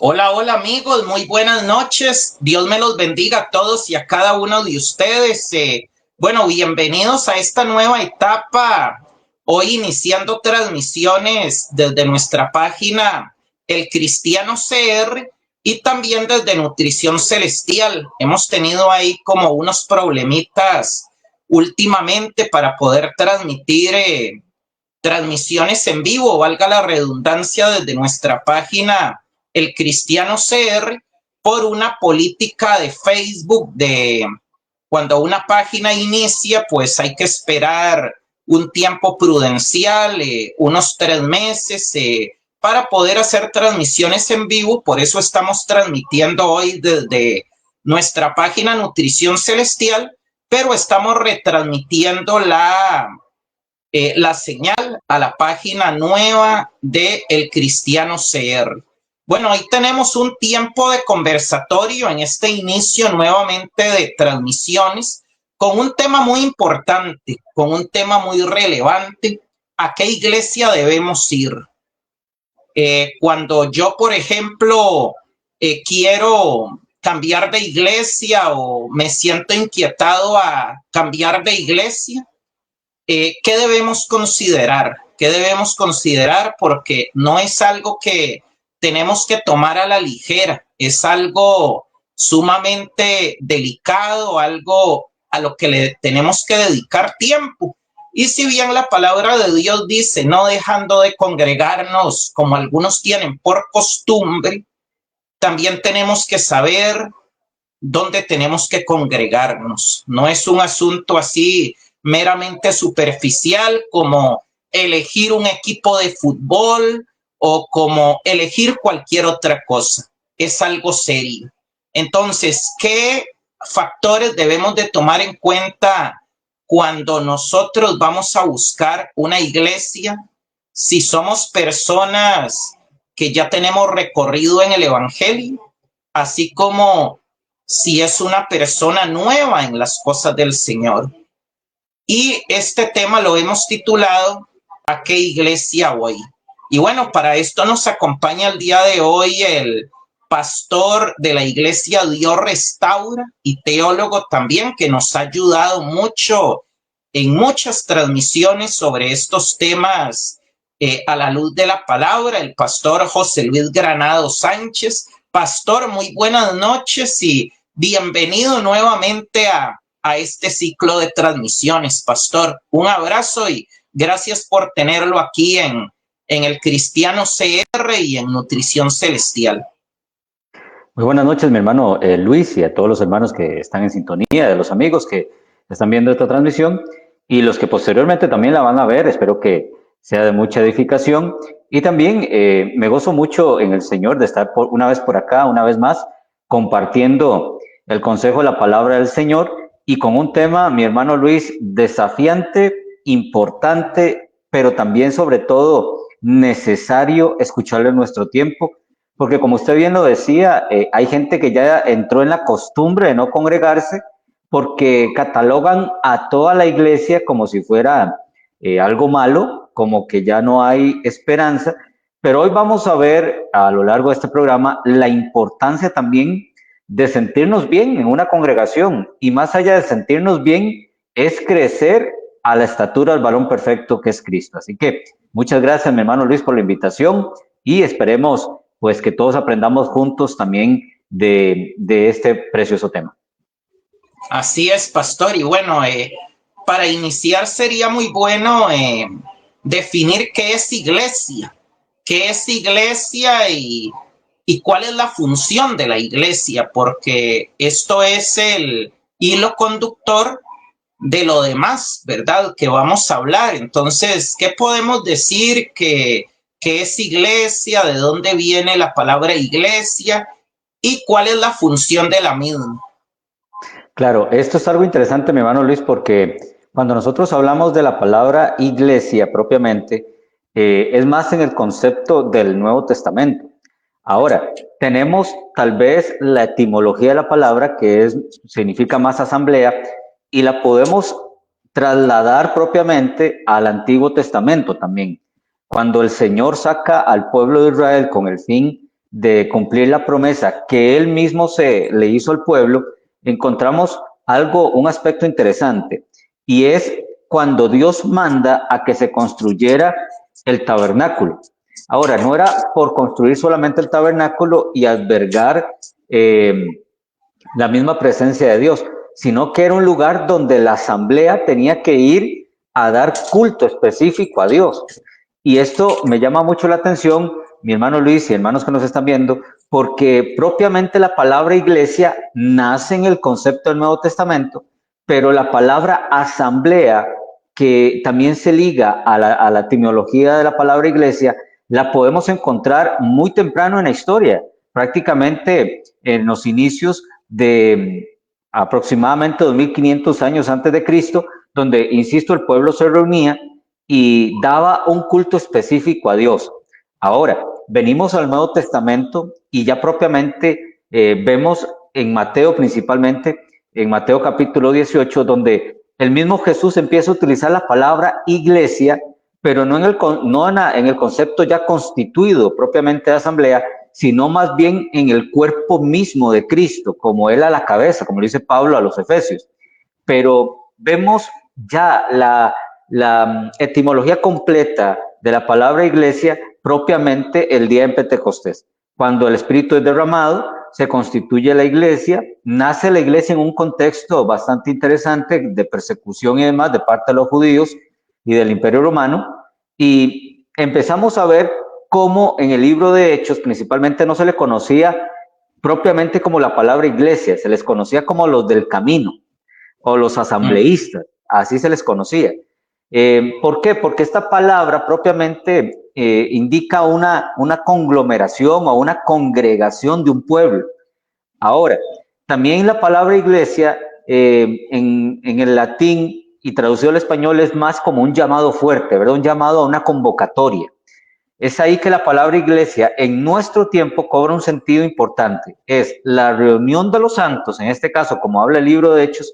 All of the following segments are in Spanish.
Hola, hola amigos, muy buenas noches. Dios me los bendiga a todos y a cada uno de ustedes. Bienvenidos a esta nueva etapa. Hoy iniciando transmisiones desde nuestra página El Cristiano CR y también desde Nutrición Celestial. Hemos tenido ahí como unos problemitas últimamente para poder transmitir transmisiones en vivo, valga la redundancia, desde nuestra página El Cristiano CR por una política de Facebook de cuando una página inicia, pues hay que esperar un tiempo prudencial, unos 3 meses, para poder hacer transmisiones en vivo. Por eso estamos transmitiendo hoy desde nuestra página Nutrición Celestial, pero estamos retransmitiendo la señal a la página nueva de El Cristiano CR. Bueno, hoy tenemos un tiempo de conversatorio en este inicio nuevamente de transmisiones con un tema muy importante, con un tema muy relevante. ¿A qué iglesia debemos ir? Cuando yo, por ejemplo, quiero cambiar de iglesia o me siento inquietado a cambiar de iglesia, ¿qué debemos considerar? ¿Qué debemos considerar? Porque no es algo que tenemos que tomar a la ligera, es algo sumamente delicado, algo a lo que le tenemos que dedicar tiempo. Y si bien la palabra de Dios dice, no dejando de congregarnos como algunos tienen por costumbre, también tenemos que saber dónde tenemos que congregarnos. No es un asunto así meramente superficial como elegir un equipo de fútbol o como elegir cualquier otra cosa. Es algo serio. Entonces, ¿qué factores debemos de tomar en cuenta cuando nosotros vamos a buscar una iglesia? Si somos personas que ya tenemos recorrido en el evangelio, así como si es una persona nueva en las cosas del Señor. Y este tema lo hemos titulado ¿A qué iglesia voy? Y bueno, para esto nos acompaña el día de hoy el pastor de la iglesia Dios Restaura y teólogo también, que nos ha ayudado mucho en muchas transmisiones sobre estos temas a la luz de la palabra, el pastor José Luis Granado Sánchez. Pastor, muy buenas noches y bienvenido nuevamente a este ciclo de transmisiones, pastor. Un abrazo y gracias por tenerlo aquí en el Cristiano CR y en Nutrición Celestial. Muy buenas noches, mi hermano Luis, y a todos los hermanos que están en sintonía, de los amigos que están viendo esta transmisión y los que posteriormente también la van a ver. Espero que sea de mucha edificación. Y también me gozo mucho en el Señor de estar una vez por acá, una vez más, compartiendo el consejo de la palabra del Señor y con un tema, mi hermano Luis, desafiante, importante, pero también sobre todo necesario escucharlo en nuestro tiempo. Porque como usted bien lo decía, hay gente que ya entró en la costumbre de no congregarse porque catalogan a toda la iglesia como si fuera algo malo, como que ya no hay esperanza. Pero hoy vamos a ver a lo largo de este programa la importancia también de sentirnos bien en una congregación. Y más allá de sentirnos bien, es crecer a la estatura del varón perfecto que es Cristo. Así que muchas gracias, mi hermano Luis, por la invitación y esperemos pues que todos aprendamos juntos también de este precioso tema. Así es, pastor. Y bueno, para iniciar sería muy bueno definir qué es iglesia. ¿Qué es iglesia y cuál es la función de la iglesia? Porque esto es el hilo conductor de lo demás, ¿verdad? Que vamos a hablar. Entonces, ¿qué podemos decir que es iglesia? ¿De dónde viene la palabra iglesia? ¿Y cuál es la función de la misma? Claro, esto es algo interesante, mi hermano Luis, porque cuando nosotros hablamos de la palabra iglesia propiamente, es más en el concepto del Nuevo Testamento. Ahora, tenemos tal vez la etimología de la palabra, que significa más asamblea, y la podemos trasladar propiamente al Antiguo Testamento también. Cuando el Señor saca al pueblo de Israel con el fin de cumplir la promesa que él mismo le hizo al pueblo, encontramos un aspecto interesante, y es cuando Dios manda a que se construyera el tabernáculo. Ahora, no era por construir solamente el tabernáculo y albergar la misma presencia de Dios, sino que era un lugar donde la asamblea tenía que ir a dar culto específico a Dios. Y esto me llama mucho la atención, mi hermano Luis y hermanos que nos están viendo, porque propiamente la palabra iglesia nace en el concepto del Nuevo Testamento, pero la palabra asamblea, que también se liga a la etimología de la palabra iglesia, la podemos encontrar muy temprano en la historia, prácticamente en los inicios de aproximadamente 2500 años antes de Cristo, donde, insisto, el pueblo se reunía y daba un culto específico a Dios. Ahora, venimos al Nuevo Testamento y ya propiamente vemos en Mateo, principalmente en Mateo capítulo 18, donde el mismo Jesús empieza a utilizar la palabra iglesia, pero no en el concepto ya constituido propiamente de asamblea, sino más bien en el cuerpo mismo de Cristo, como él a la cabeza, como dice Pablo a los Efesios. Pero vemos ya la etimología completa de la palabra iglesia propiamente el día en Pentecostés. Cuando el Espíritu es derramado, se constituye la iglesia, nace la iglesia en un contexto bastante interesante de persecución y demás de parte de los judíos y del Imperio Romano, y empezamos a ver cómo en el libro de Hechos principalmente no se le conocía propiamente como la palabra iglesia, se les conocía como los del camino o los asambleístas, así se les conocía. ¿Por qué? Porque esta palabra propiamente indica una conglomeración o una congregación de un pueblo. Ahora, también la palabra iglesia en el latín y traducido al español es más como un llamado fuerte, ¿verdad? Un llamado a una convocatoria. Es ahí que la palabra iglesia en nuestro tiempo cobra un sentido importante. Es la reunión de los santos, en este caso, como habla el libro de Hechos,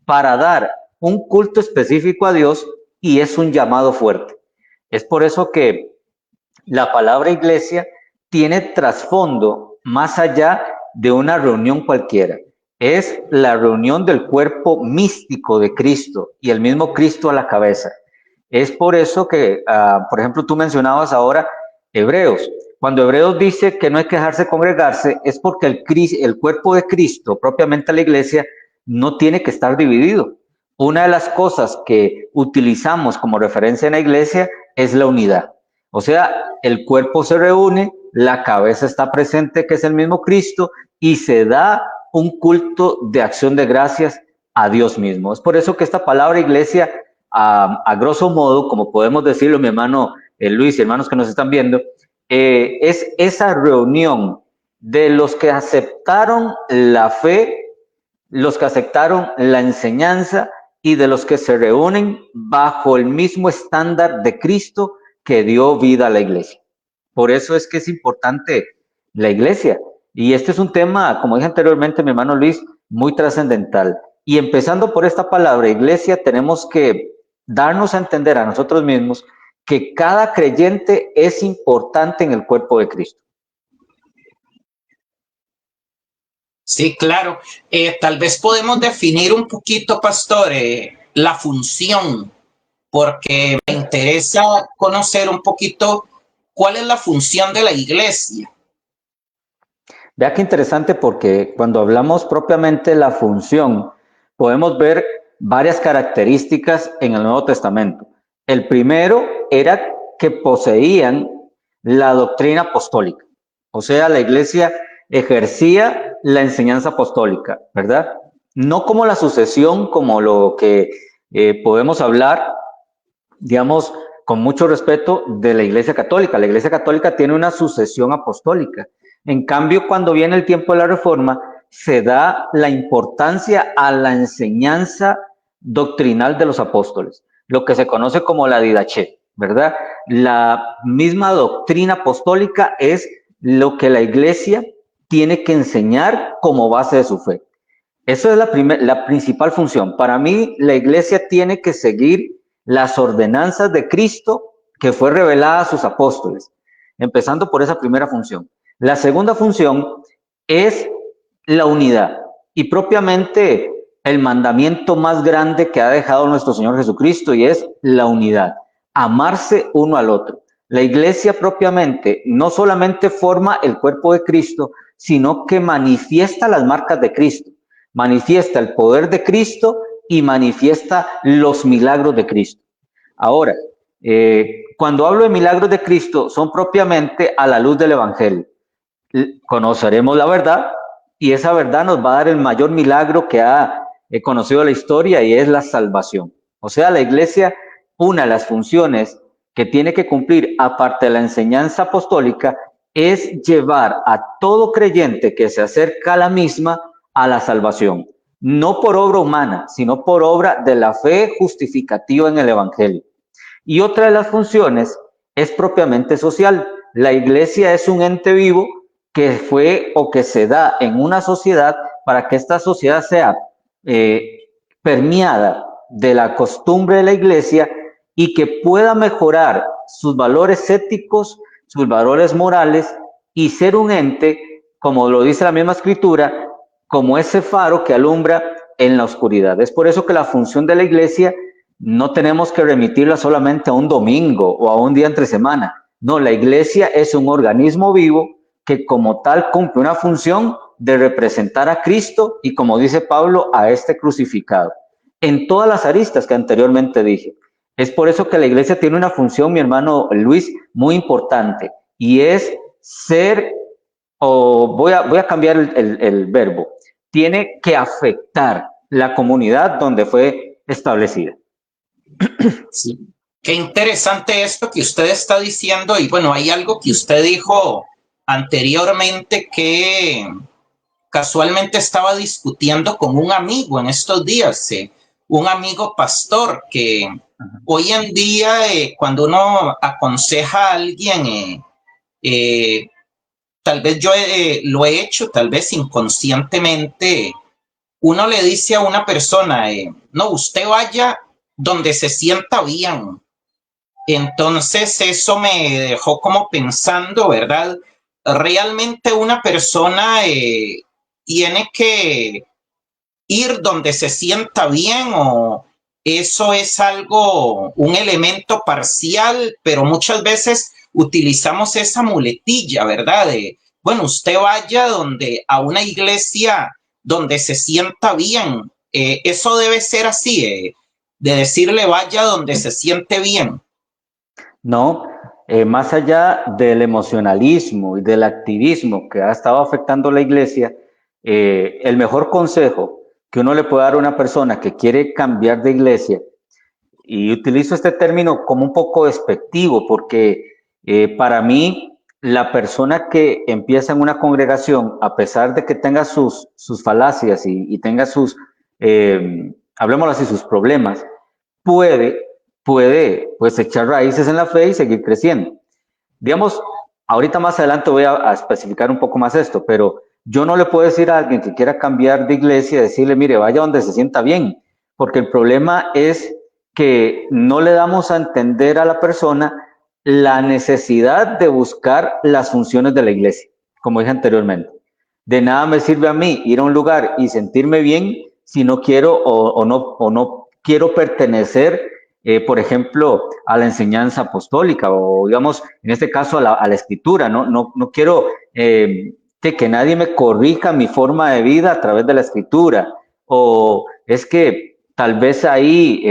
para dar un culto específico a Dios, y es un llamado fuerte. Es por eso que la palabra iglesia tiene trasfondo más allá de una reunión cualquiera. Es la reunión del cuerpo místico de Cristo y el mismo Cristo a la cabeza. Es por eso que, por ejemplo, tú mencionabas ahora Hebreos. Cuando Hebreos dice que no hay que dejarse congregarse, es porque el cuerpo de Cristo, propiamente la iglesia, no tiene que estar dividido. Una de las cosas que utilizamos como referencia en la iglesia es la unidad. O sea, el cuerpo se reúne, la cabeza está presente, que es el mismo Cristo, y se da un culto de acción de gracias a Dios mismo. Es por eso que esta palabra iglesia, a grosso modo, como podemos decirlo, mi hermano Luis y hermanos que nos están viendo, es esa reunión de los que aceptaron la fe, los que aceptaron la enseñanza y de los que se reúnen bajo el mismo estándar de Cristo que dio vida a la iglesia. Por eso es que es importante la iglesia. Y este es un tema, como dije anteriormente, mi hermano Luis, muy trascendental. Y empezando por esta palabra, iglesia, tenemos que darnos a entender a nosotros mismos que cada creyente es importante en el cuerpo de Cristo. Sí, claro. Tal vez podemos definir un poquito, pastor, la función, porque me interesa conocer un poquito cuál es la función de la iglesia. Vea qué interesante, porque cuando hablamos propiamente de la función, podemos ver varias características en el Nuevo Testamento. El primero era que poseían la doctrina apostólica, o sea, la iglesia ejercía la enseñanza apostólica, ¿verdad? No como la sucesión, como lo que podemos hablar, digamos, con mucho respeto de la Iglesia Católica. La Iglesia Católica tiene una sucesión apostólica. En cambio, cuando viene el tiempo de la Reforma, se da la importancia a la enseñanza doctrinal de los apóstoles, lo que se conoce como la didaché, ¿verdad? La misma doctrina apostólica es lo que la Iglesia tiene que enseñar como base de su fe. Esa es la principal función. Para mí, la Iglesia tiene que seguir las ordenanzas de Cristo que fue revelada a sus apóstoles, empezando por esa primera función. La segunda función es la unidad y propiamente el mandamiento más grande que ha dejado nuestro Señor Jesucristo, y es la unidad, amarse uno al otro. La iglesia propiamente no solamente forma el cuerpo de Cristo, sino que manifiesta las marcas de Cristo, manifiesta el poder de Cristo y manifiesta los milagros de Cristo. Ahora, cuando hablo de milagros de Cristo, son propiamente a la luz del Evangelio. Conoceremos la verdad y esa verdad nos va a dar el mayor milagro que ha conocido la historia, y es la salvación. O sea, la iglesia, una de las funciones que tiene que cumplir, aparte de la enseñanza apostólica, es llevar a todo creyente que se acerca a la misma a la salvación, no por obra humana, sino por obra de la fe justificativa en el Evangelio. Y otra de las funciones es propiamente social. La iglesia es un ente vivo que fue o que se da en una sociedad para que esta sociedad sea permeada de la costumbre de la iglesia y que pueda mejorar sus valores éticos, sus valores morales, y ser un ente, como lo dice la misma escritura, como ese faro que alumbra en la oscuridad. Es por eso que la función de la iglesia no tenemos que remitirla solamente a un domingo o a un día entre semana. No, la iglesia es un organismo vivo que como tal cumple una función de representar a Cristo y, como dice Pablo, a este crucificado, en todas las aristas que anteriormente dije. Es por eso que la iglesia tiene una función, mi hermano Luis, muy importante, y es ser, o voy a cambiar el verbo, tiene que afectar la comunidad donde fue establecida. Sí. Qué interesante esto que usted está diciendo, y bueno, hay algo que usted dijo anteriormente que casualmente estaba discutiendo con un amigo en estos días, un amigo pastor, que hoy en día cuando uno aconseja a alguien, tal vez yo lo he hecho, tal vez inconscientemente, uno le dice a una persona, no, usted vaya donde se sienta bien. Entonces eso me dejó como pensando, ¿verdad? Realmente una persona tiene que ir donde se sienta bien, o eso es algo, un elemento parcial, pero muchas veces utilizamos esa muletilla, ¿verdad? Bueno, usted vaya a una iglesia donde se sienta bien. Eso debe ser así, de decirle vaya donde se siente bien. No, más allá del emocionalismo y del activismo que ha estado afectando la iglesia, el mejor consejo que uno le puede dar a una persona que quiere cambiar de iglesia, y utilizo este término como un poco despectivo, porque para mí la persona que empieza en una congregación, a pesar de que tenga sus falacias y tenga sus, hablemoslo así, sus problemas, puede pues echar raíces en la fe y seguir creciendo. Digamos, ahorita más adelante voy a especificar un poco más esto, pero yo no le puedo decir a alguien que quiera cambiar de iglesia, decirle, mire, vaya donde se sienta bien, porque el problema es que no le damos a entender a la persona la necesidad de buscar las funciones de la iglesia, como dije anteriormente. De nada me sirve a mí ir a un lugar y sentirme bien si no quiero o no quiero pertenecer, por ejemplo, a la enseñanza apostólica, o digamos, en este caso a la escritura. No quiero que nadie me corrija mi forma de vida a través de la escritura, o es que tal vez ahí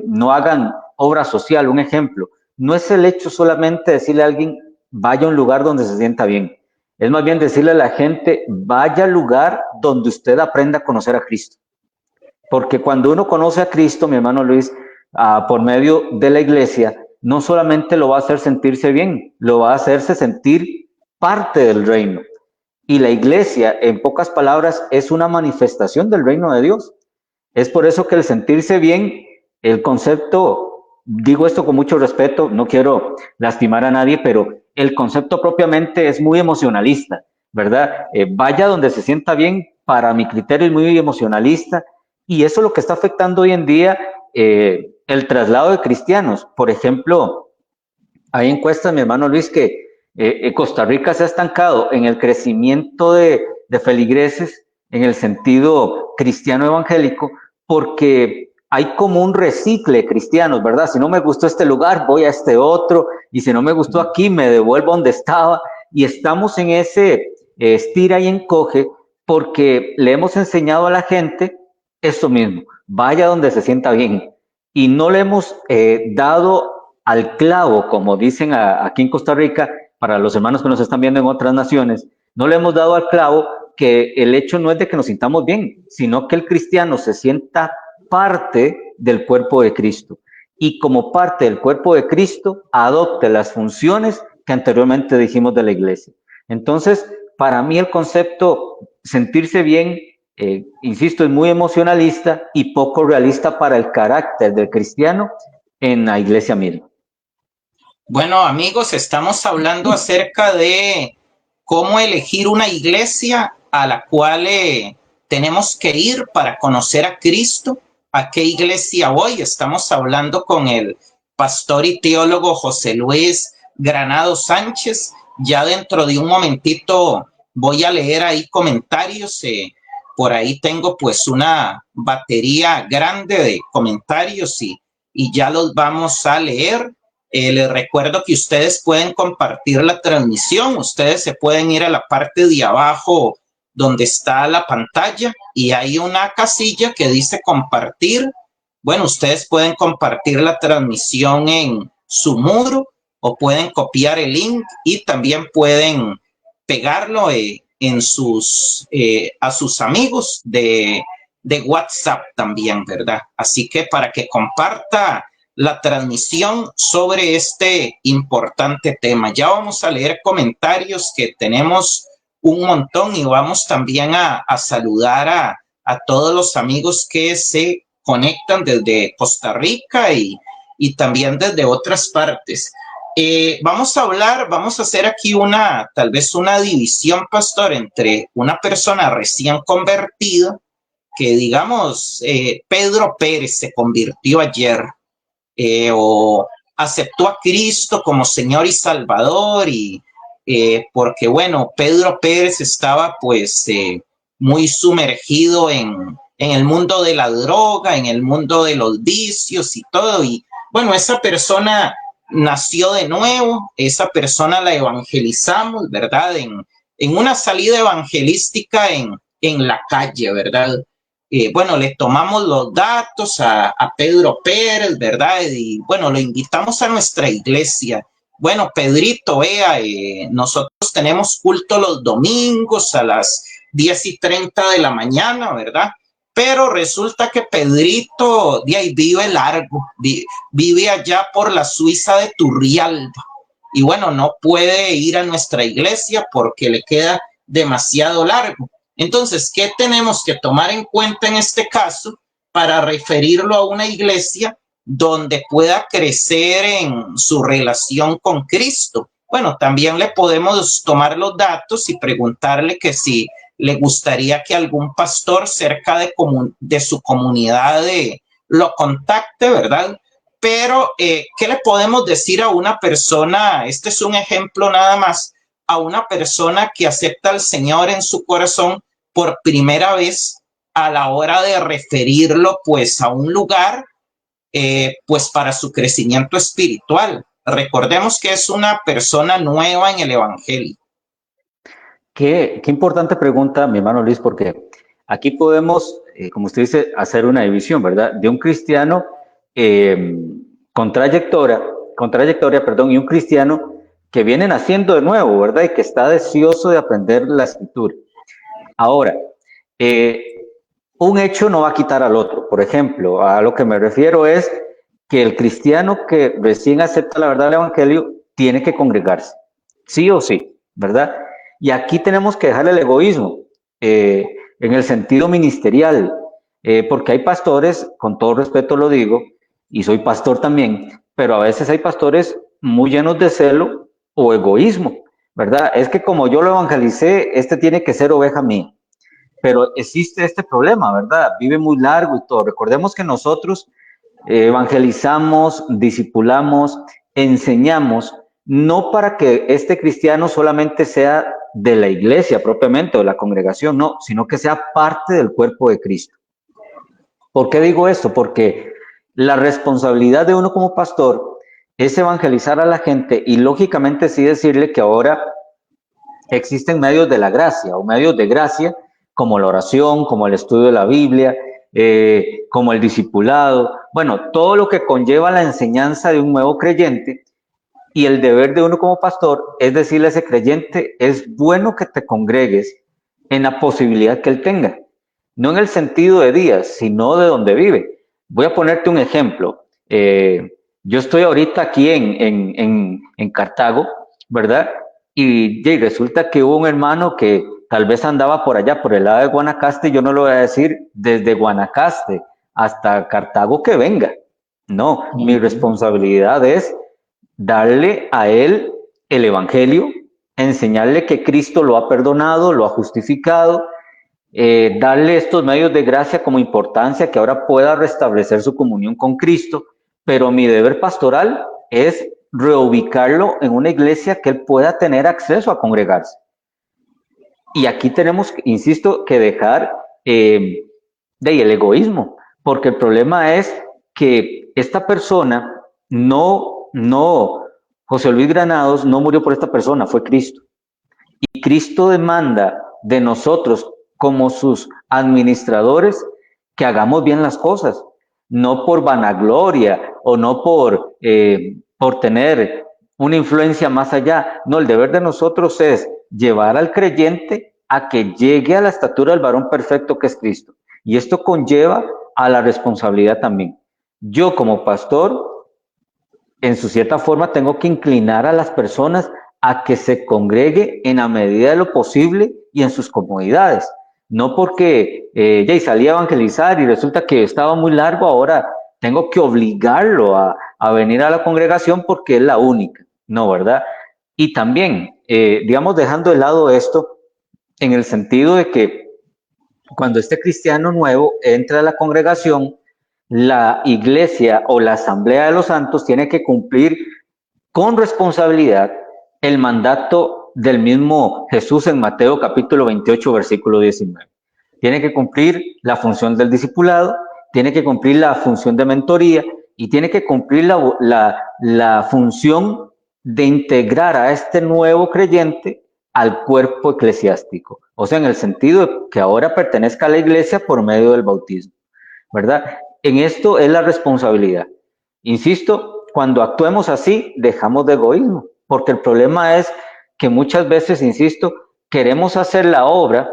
no hagan obra social. Un ejemplo, no es el hecho solamente de decirle a alguien vaya a un lugar donde se sienta bien, es más bien decirle a la gente vaya al lugar donde usted aprenda a conocer a Cristo. Porque cuando uno conoce a Cristo, mi hermano Luis, por medio de la iglesia, no solamente lo va a hacer sentirse bien, lo va a hacerse sentir parte del reino. Y la iglesia, en pocas palabras, es una manifestación del reino de Dios. Es por eso que el sentirse bien, el concepto, digo esto con mucho respeto, no quiero lastimar a nadie, pero el concepto propiamente es muy emocionalista, ¿verdad? Vaya donde se sienta bien, para mi criterio es muy emocionalista, y eso es lo que está afectando hoy en día el traslado de cristianos. Por ejemplo, hay encuestas, mi hermano Luis, que Costa Rica se ha estancado en el crecimiento de feligreses en el sentido cristiano evangélico porque hay como un recicle de cristianos, ¿verdad? Si no me gustó este lugar, voy a este otro, y si no me gustó aquí, me devuelvo donde estaba, y estamos en ese estira y encoge porque le hemos enseñado a la gente esto mismo, vaya donde se sienta bien, y no le hemos dado al clavo, como dicen aquí en Costa Rica, para los hermanos que nos están viendo en otras naciones, no le hemos dado al clavo que el hecho no es de que nos sintamos bien, sino que el cristiano se sienta parte del cuerpo de Cristo y como parte del cuerpo de Cristo adopte las funciones que anteriormente dijimos de la iglesia. Entonces, para mí el concepto sentirse bien, insisto, es muy emocionalista y poco realista para el carácter del cristiano en la iglesia misma. Bueno, amigos, estamos hablando acerca de cómo elegir una iglesia a la cual tenemos que ir para conocer a Cristo. ¿A qué iglesia voy? Estamos hablando con el pastor y teólogo José Luis Granado Sánchez. Ya dentro de un momentito voy a leer ahí comentarios. Por ahí tengo pues una batería grande de comentarios y ya los vamos a leer. Les recuerdo que ustedes pueden compartir la transmisión, ustedes se pueden ir a la parte de abajo donde está la pantalla y hay una casilla que dice compartir. Bueno, ustedes pueden compartir la transmisión en su muro o pueden copiar el link y también pueden pegarlo a sus amigos de WhatsApp también, ¿verdad? Así que para que comparta la transmisión sobre este importante tema. Ya vamos a leer comentarios que tenemos un montón y vamos también a saludar a todos los amigos que se conectan desde Costa Rica y también desde otras partes. Vamos a hacer aquí tal vez una división, pastor, entre una persona recién convertida, que digamos, Pedro Pérez se convirtió ayer, o aceptó a Cristo como Señor y Salvador porque bueno, Pedro Pérez estaba pues muy sumergido en el mundo de la droga, en el mundo de los vicios y todo, y bueno, esa persona nació de nuevo, esa persona la evangelizamos, ¿verdad? En una salida evangelística en la calle, ¿verdad? Bueno, le tomamos los datos a Pedro Pérez, ¿verdad? Y bueno, lo invitamos a nuestra iglesia. Bueno, Pedrito, vea, nosotros tenemos culto los domingos a las 10:30 de la mañana, ¿verdad? Pero resulta que Pedrito de ahí vive largo, vive allá por la Suiza de Turrialba. Y bueno, no puede ir a nuestra iglesia porque le queda demasiado largo. Entonces, ¿qué tenemos que tomar en cuenta en este caso para referirlo a una iglesia donde pueda crecer en su relación con Cristo? Bueno, también le podemos tomar los datos y preguntarle que si le gustaría que algún pastor cerca de su comunidad lo contacte, ¿verdad? Pero, ¿qué le podemos decir a una persona? Este es un ejemplo nada más, a una persona que acepta al Señor en su corazón por primera vez a la hora de referirlo pues a un lugar pues para su crecimiento espiritual. Recordemos que es una persona nueva en el evangelio. Qué importante pregunta, mi hermano Luis, porque aquí podemos, como usted dice, hacer una división, ¿verdad? De un cristiano con trayectoria, y un cristiano que viene naciendo de nuevo, ¿verdad? Y que está deseoso de aprender la escritura. Ahora, un hecho no va a quitar al otro. Por ejemplo, a lo que me refiero es que el cristiano que recién acepta la verdad del evangelio tiene que congregarse, sí o sí, ¿verdad? Y aquí tenemos que dejar el egoísmo en el sentido ministerial, porque hay pastores, con todo respeto lo digo, y soy pastor también, pero a veces hay pastores muy llenos de celo o egoísmo, ¿verdad? Es que como yo lo evangelicé, este tiene que ser oveja mía. Pero existe este problema, ¿verdad? Vive muy largo y todo. Recordemos que nosotros evangelizamos, discipulamos, enseñamos no para que este cristiano solamente sea de la iglesia propiamente o de la congregación, no, sino que sea parte del cuerpo de Cristo. ¿Por qué digo esto? Porque la responsabilidad de uno como pastor es evangelizar a la gente y lógicamente sí decirle que ahora existen medios de la gracia o medios de gracia como la oración, como el estudio de la Biblia, como el discipulado, bueno, todo lo que conlleva la enseñanza de un nuevo creyente. Y el deber de uno como pastor es decirle a ese creyente, es bueno que te congregues en la posibilidad que él tenga, no en el sentido de días, sino de donde vive. Voy a ponerte un ejemplo. Yo estoy ahorita aquí en Cartago, ¿verdad? Y resulta que hubo un hermano que tal vez andaba por allá, por el lado de Guanacaste, yo no lo voy a decir desde Guanacaste hasta Cartago que venga. No, mi responsabilidad es darle a él el evangelio, enseñarle que Cristo lo ha perdonado, lo ha justificado, darle estos medios de gracia como importancia que ahora pueda restablecer su comunión con Cristo, pero mi deber pastoral es reubicarlo en una iglesia que él pueda tener acceso a congregarse. Y aquí tenemos, insisto, que dejar el egoísmo, porque el problema es que esta persona José Luis Granados no murió por esta persona, fue Cristo. Y Cristo demanda de nosotros como sus administradores que hagamos bien las cosas, no por vanagloria o no por tener una influencia más allá. No, el deber de nosotros es llevar al creyente a que llegue a la estatura del varón perfecto que es Cristo. Y esto conlleva a la responsabilidad también. Yo como pastor, en su cierta forma, tengo que inclinar a las personas a que se congregue en la medida de lo posible y en sus comodidades. No porque ya salí a evangelizar y resulta que estaba muy largo, ahora tengo que obligarlo a venir a la congregación porque es la única. No, ¿verdad? Y también, digamos, dejando de lado esto, en el sentido de que cuando este cristiano nuevo entra a la congregación, la iglesia o la asamblea de los santos tiene que cumplir con responsabilidad el mandato del mismo Jesús en Mateo capítulo 28, versículo 19. Tiene que cumplir la función del discipulado, tiene que cumplir la función de mentoría y tiene que cumplir la función de integrar a este nuevo creyente al cuerpo eclesiástico. O sea, en el sentido de que ahora pertenezca a la iglesia por medio del bautismo, ¿verdad? En esto es la responsabilidad. Insisto, cuando actuemos así, dejamos de egoísmo, porque el problema es que muchas veces, insisto, queremos hacer la obra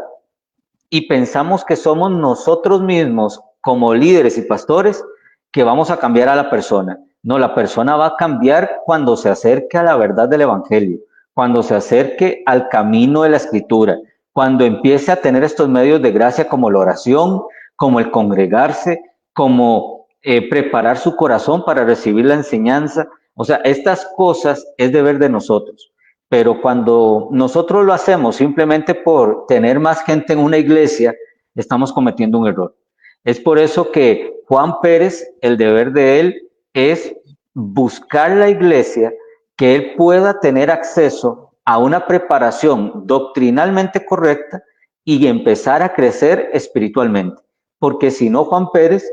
y pensamos que somos nosotros mismos, como líderes y pastores, que vamos a cambiar a la persona. No, la persona va a cambiar cuando se acerque a la verdad del Evangelio, cuando se acerque al camino de la Escritura, cuando empiece a tener estos medios de gracia como la oración, como el congregarse, como preparar su corazón para recibir la enseñanza. O sea, estas cosas es deber de nosotros. Pero cuando nosotros lo hacemos simplemente por tener más gente en una iglesia, estamos cometiendo un error. Es por eso que Juan Pérez, el deber de él es buscar la iglesia que él pueda tener acceso a una preparación doctrinalmente correcta y empezar a crecer espiritualmente. Porque si no, Juan Pérez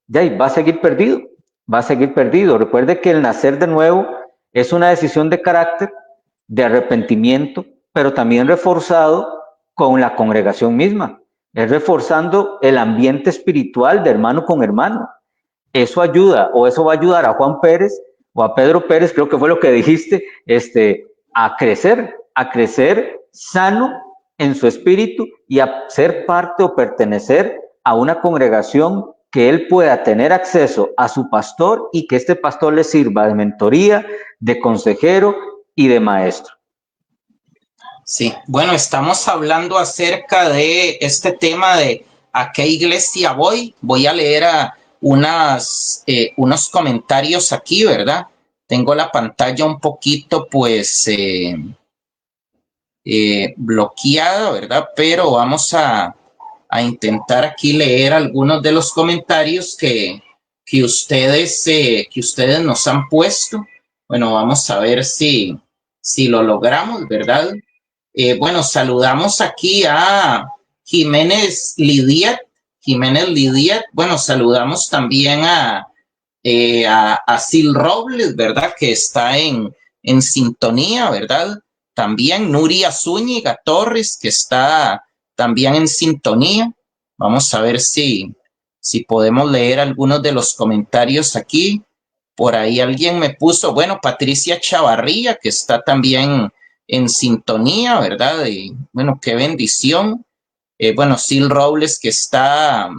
ya va a seguir perdido, va a seguir perdido. Recuerde que el nacer de nuevo es una decisión de carácter, de arrepentimiento, pero también reforzado con la congregación misma. Es reforzando el ambiente espiritual de hermano con hermano. Eso ayuda, o eso va a ayudar a Juan Pérez o a Pedro Pérez, creo que fue lo que dijiste, a crecer sano en su espíritu y a ser parte o pertenecer a una congregación que él pueda tener acceso a su pastor y que este pastor le sirva de mentoría, de consejero y de maestro. Sí, bueno, estamos hablando acerca de este tema de a qué iglesia voy. Voy a leer unos comentarios aquí, ¿verdad? Tengo la pantalla un poquito, pues, bloqueada, ¿verdad? Pero vamos a intentar aquí leer algunos de los comentarios que ustedes nos han puesto. Bueno, vamos a ver si si lo logramos, ¿verdad? Bueno, saludamos aquí a Jiménez Lidiet. Jiménez Lidiet. Bueno, saludamos también a Sil Robles, ¿verdad? Que está en sintonía, ¿verdad? También Nuria Zúñiga Torres, que está también en sintonía. Vamos a ver si podemos leer algunos de los comentarios aquí. Por ahí alguien me puso, bueno, Patricia Chavarría, que está también en sintonía, ¿verdad? Y bueno, qué bendición. Bueno, Sil Robles, que está,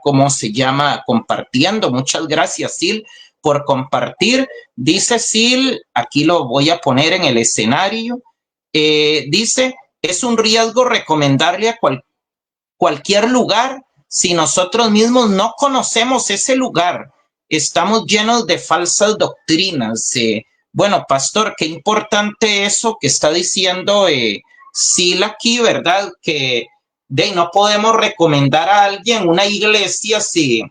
¿cómo se llama? Compartiendo. Muchas gracias, Sil, por compartir. Dice Sil, aquí lo voy a poner en el escenario. Dice, es un riesgo recomendarle a cualquier lugar si nosotros mismos no conocemos ese lugar. Estamos llenos de falsas doctrinas. Bueno, pastor, qué importante eso que está diciendo Sil aquí, ¿verdad? Que no podemos recomendar a alguien una iglesia si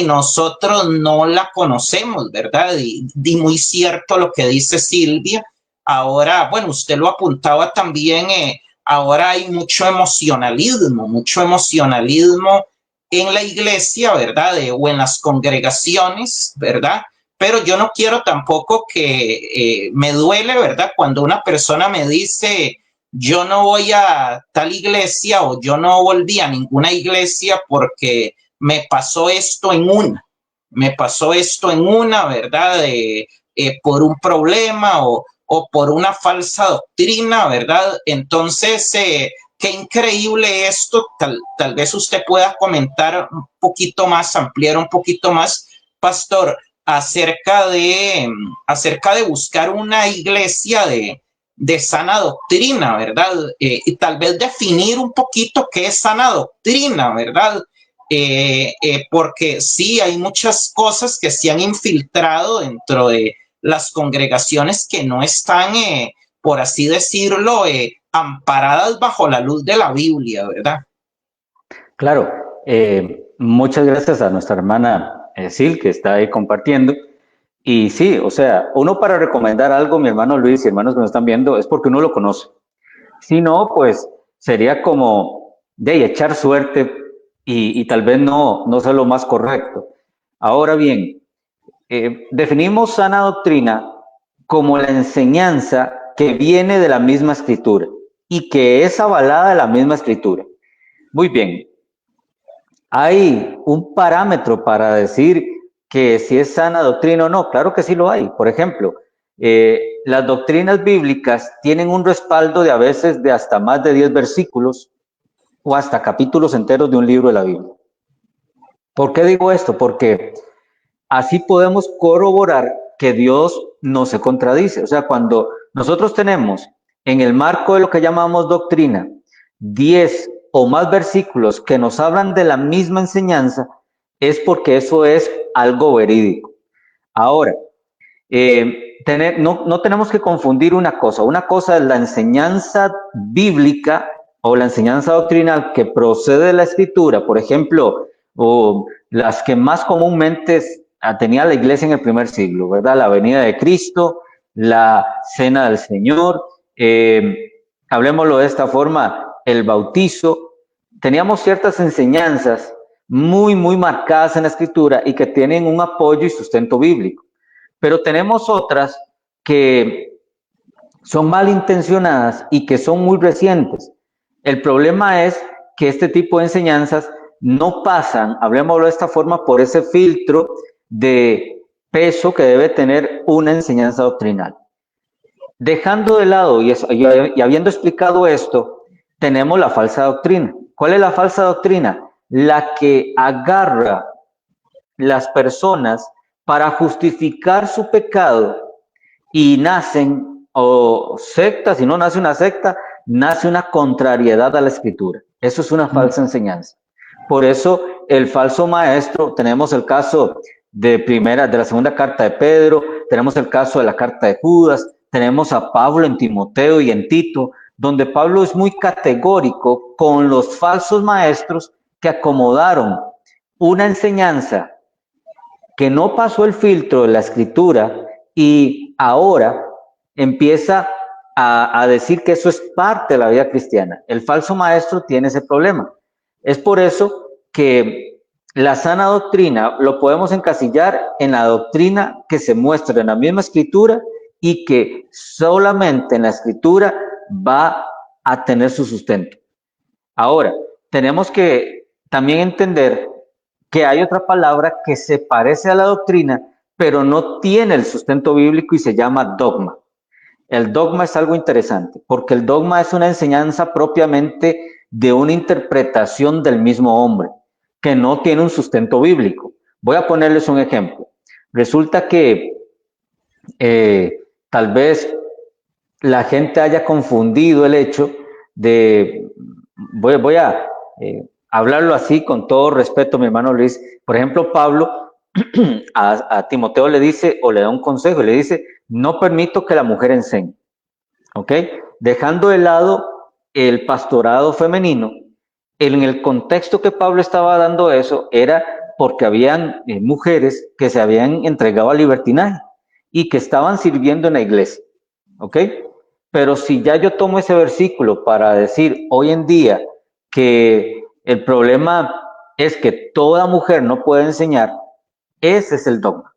nosotros no la conocemos, ¿verdad? Y muy cierto lo que dice Silvia. Ahora, bueno, usted lo apuntaba también, ahora hay mucho emocionalismo en la iglesia, ¿verdad? O en las congregaciones, ¿verdad? Pero yo no quiero tampoco que me duele, ¿verdad? Cuando una persona me dice, yo no voy a tal iglesia o yo no volví a ninguna iglesia porque me pasó esto en una, ¿verdad? Por un problema o por una falsa doctrina, ¿verdad? Entonces, qué increíble esto. Tal vez usted pueda comentar un poquito más, ampliar un poquito más, pastor, acerca de buscar una iglesia de sana doctrina, ¿verdad? Y tal vez definir un poquito qué es sana doctrina, ¿verdad? Porque sí, hay muchas cosas que se han infiltrado dentro de las congregaciones que no están, por así decirlo, amparadas bajo la luz de la Biblia, ¿verdad? Claro, muchas gracias a nuestra hermana Sil, que está ahí compartiendo. Y sí, o sea, uno para recomendar algo, mi hermano Luis y hermanos que nos están viendo, es porque uno lo conoce. Si no, pues sería como de echar suerte y tal vez no sea lo más correcto. Ahora bien, definimos sana doctrina como la enseñanza que viene de la misma escritura y que es avalada de la misma escritura. Muy bien, ¿hay un parámetro para decir que si es sana doctrina o no? Claro que sí lo hay. Por ejemplo, las doctrinas bíblicas tienen un respaldo de a veces de hasta más de 10 versículos o hasta capítulos enteros de un libro de la Biblia. ¿Por qué digo esto? Porque así podemos corroborar que Dios no se contradice. O sea, cuando nosotros tenemos en el marco de lo que llamamos doctrina 10 o más versículos que nos hablan de la misma enseñanza, es porque eso es algo verídico. Ahora, no tenemos que confundir una cosa. Una cosa es la enseñanza bíblica o la enseñanza doctrinal que procede de la escritura, por ejemplo, o las que más comúnmente tenía la iglesia en el primer siglo, ¿verdad? La venida de Cristo, la cena del Señor, hablemoslo de esta forma, el bautizo. Teníamos ciertas enseñanzas muy marcadas en la escritura y que tienen un apoyo y sustento bíblico. Pero tenemos otras que son malintencionadas y que son muy recientes. El problema es que este tipo de enseñanzas no pasan, hablemoslo de esta forma, por ese filtro de peso que debe tener una enseñanza doctrinal. Dejando de lado y habiendo explicado esto, tenemos la falsa doctrina. ¿Cuál es la falsa doctrina? La que agarra las personas para justificar su pecado y nacen o sectas, si no nace una secta, nace una contrariedad a la escritura. Eso es una falsa enseñanza. Por eso el falso maestro, tenemos el caso de la segunda carta de Pedro, tenemos el caso de la carta de Judas, tenemos a Pablo en Timoteo y en Tito, donde Pablo es muy categórico con los falsos maestros que acomodaron una enseñanza que no pasó el filtro de la escritura y ahora empieza a decir que eso es parte de la vida cristiana. El falso maestro tiene ese problema. Es por eso que la sana doctrina lo podemos encasillar en la doctrina que se muestra en la misma escritura y que solamente en la escritura va a tener su sustento. Ahora, tenemos que también entender que hay otra palabra que se parece a la doctrina, pero no tiene el sustento bíblico y se llama dogma. El dogma es algo interesante, porque el dogma es una enseñanza propiamente de una interpretación del mismo hombre, que no tiene un sustento bíblico. Voy a ponerles un ejemplo. Resulta que tal vez la gente haya confundido el hecho de, voy a hablarlo así con todo respeto, mi hermano Luis. Por ejemplo, Pablo a Timoteo le dice, o le da un consejo, le dice, no permito que la mujer enseñe, ¿ok? Dejando de lado el pastorado femenino, en el contexto que Pablo estaba dando eso, era porque habían mujeres que se habían entregado al libertinaje y que estaban sirviendo en la iglesia, ¿ok? Pero si ya yo tomo ese versículo para decir hoy en día que el problema es que toda mujer no puede enseñar, ese es el dogma.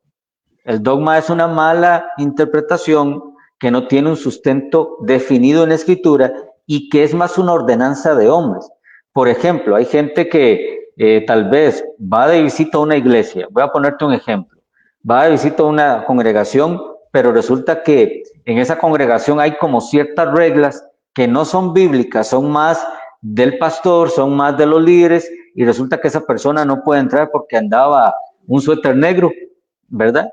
El dogma es una mala interpretación que no tiene un sustento definido en la escritura y que es más una ordenanza de hombres. Por ejemplo, hay gente que tal vez va de visita a una iglesia. Voy a ponerte un ejemplo. Va de visita a una congregación, pero resulta que en esa congregación hay como ciertas reglas que no son bíblicas, son más del pastor, son más de los líderes, y resulta que esa persona no puede entrar porque andaba un suéter negro, ¿verdad?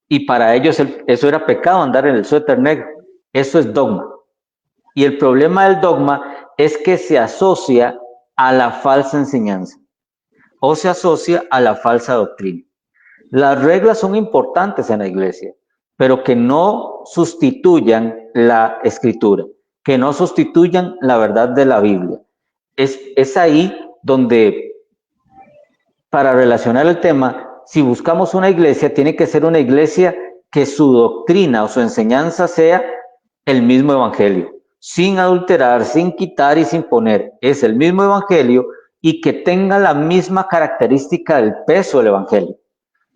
Y para ellos eso era pecado, andar en el suéter negro. Eso es dogma. Y el problema del dogma es que se asocia a la falsa enseñanza o se asocia a la falsa doctrina. Las reglas son importantes en la iglesia, pero que no sustituyan la escritura, que no sustituyan la verdad de la Biblia. Es ahí donde, para relacionar el tema, si buscamos una iglesia, tiene que ser una iglesia que su doctrina o su enseñanza sea el mismo evangelio, sin adulterar, sin quitar y sin poner. Es el mismo evangelio y que tenga la misma característica del peso del evangelio.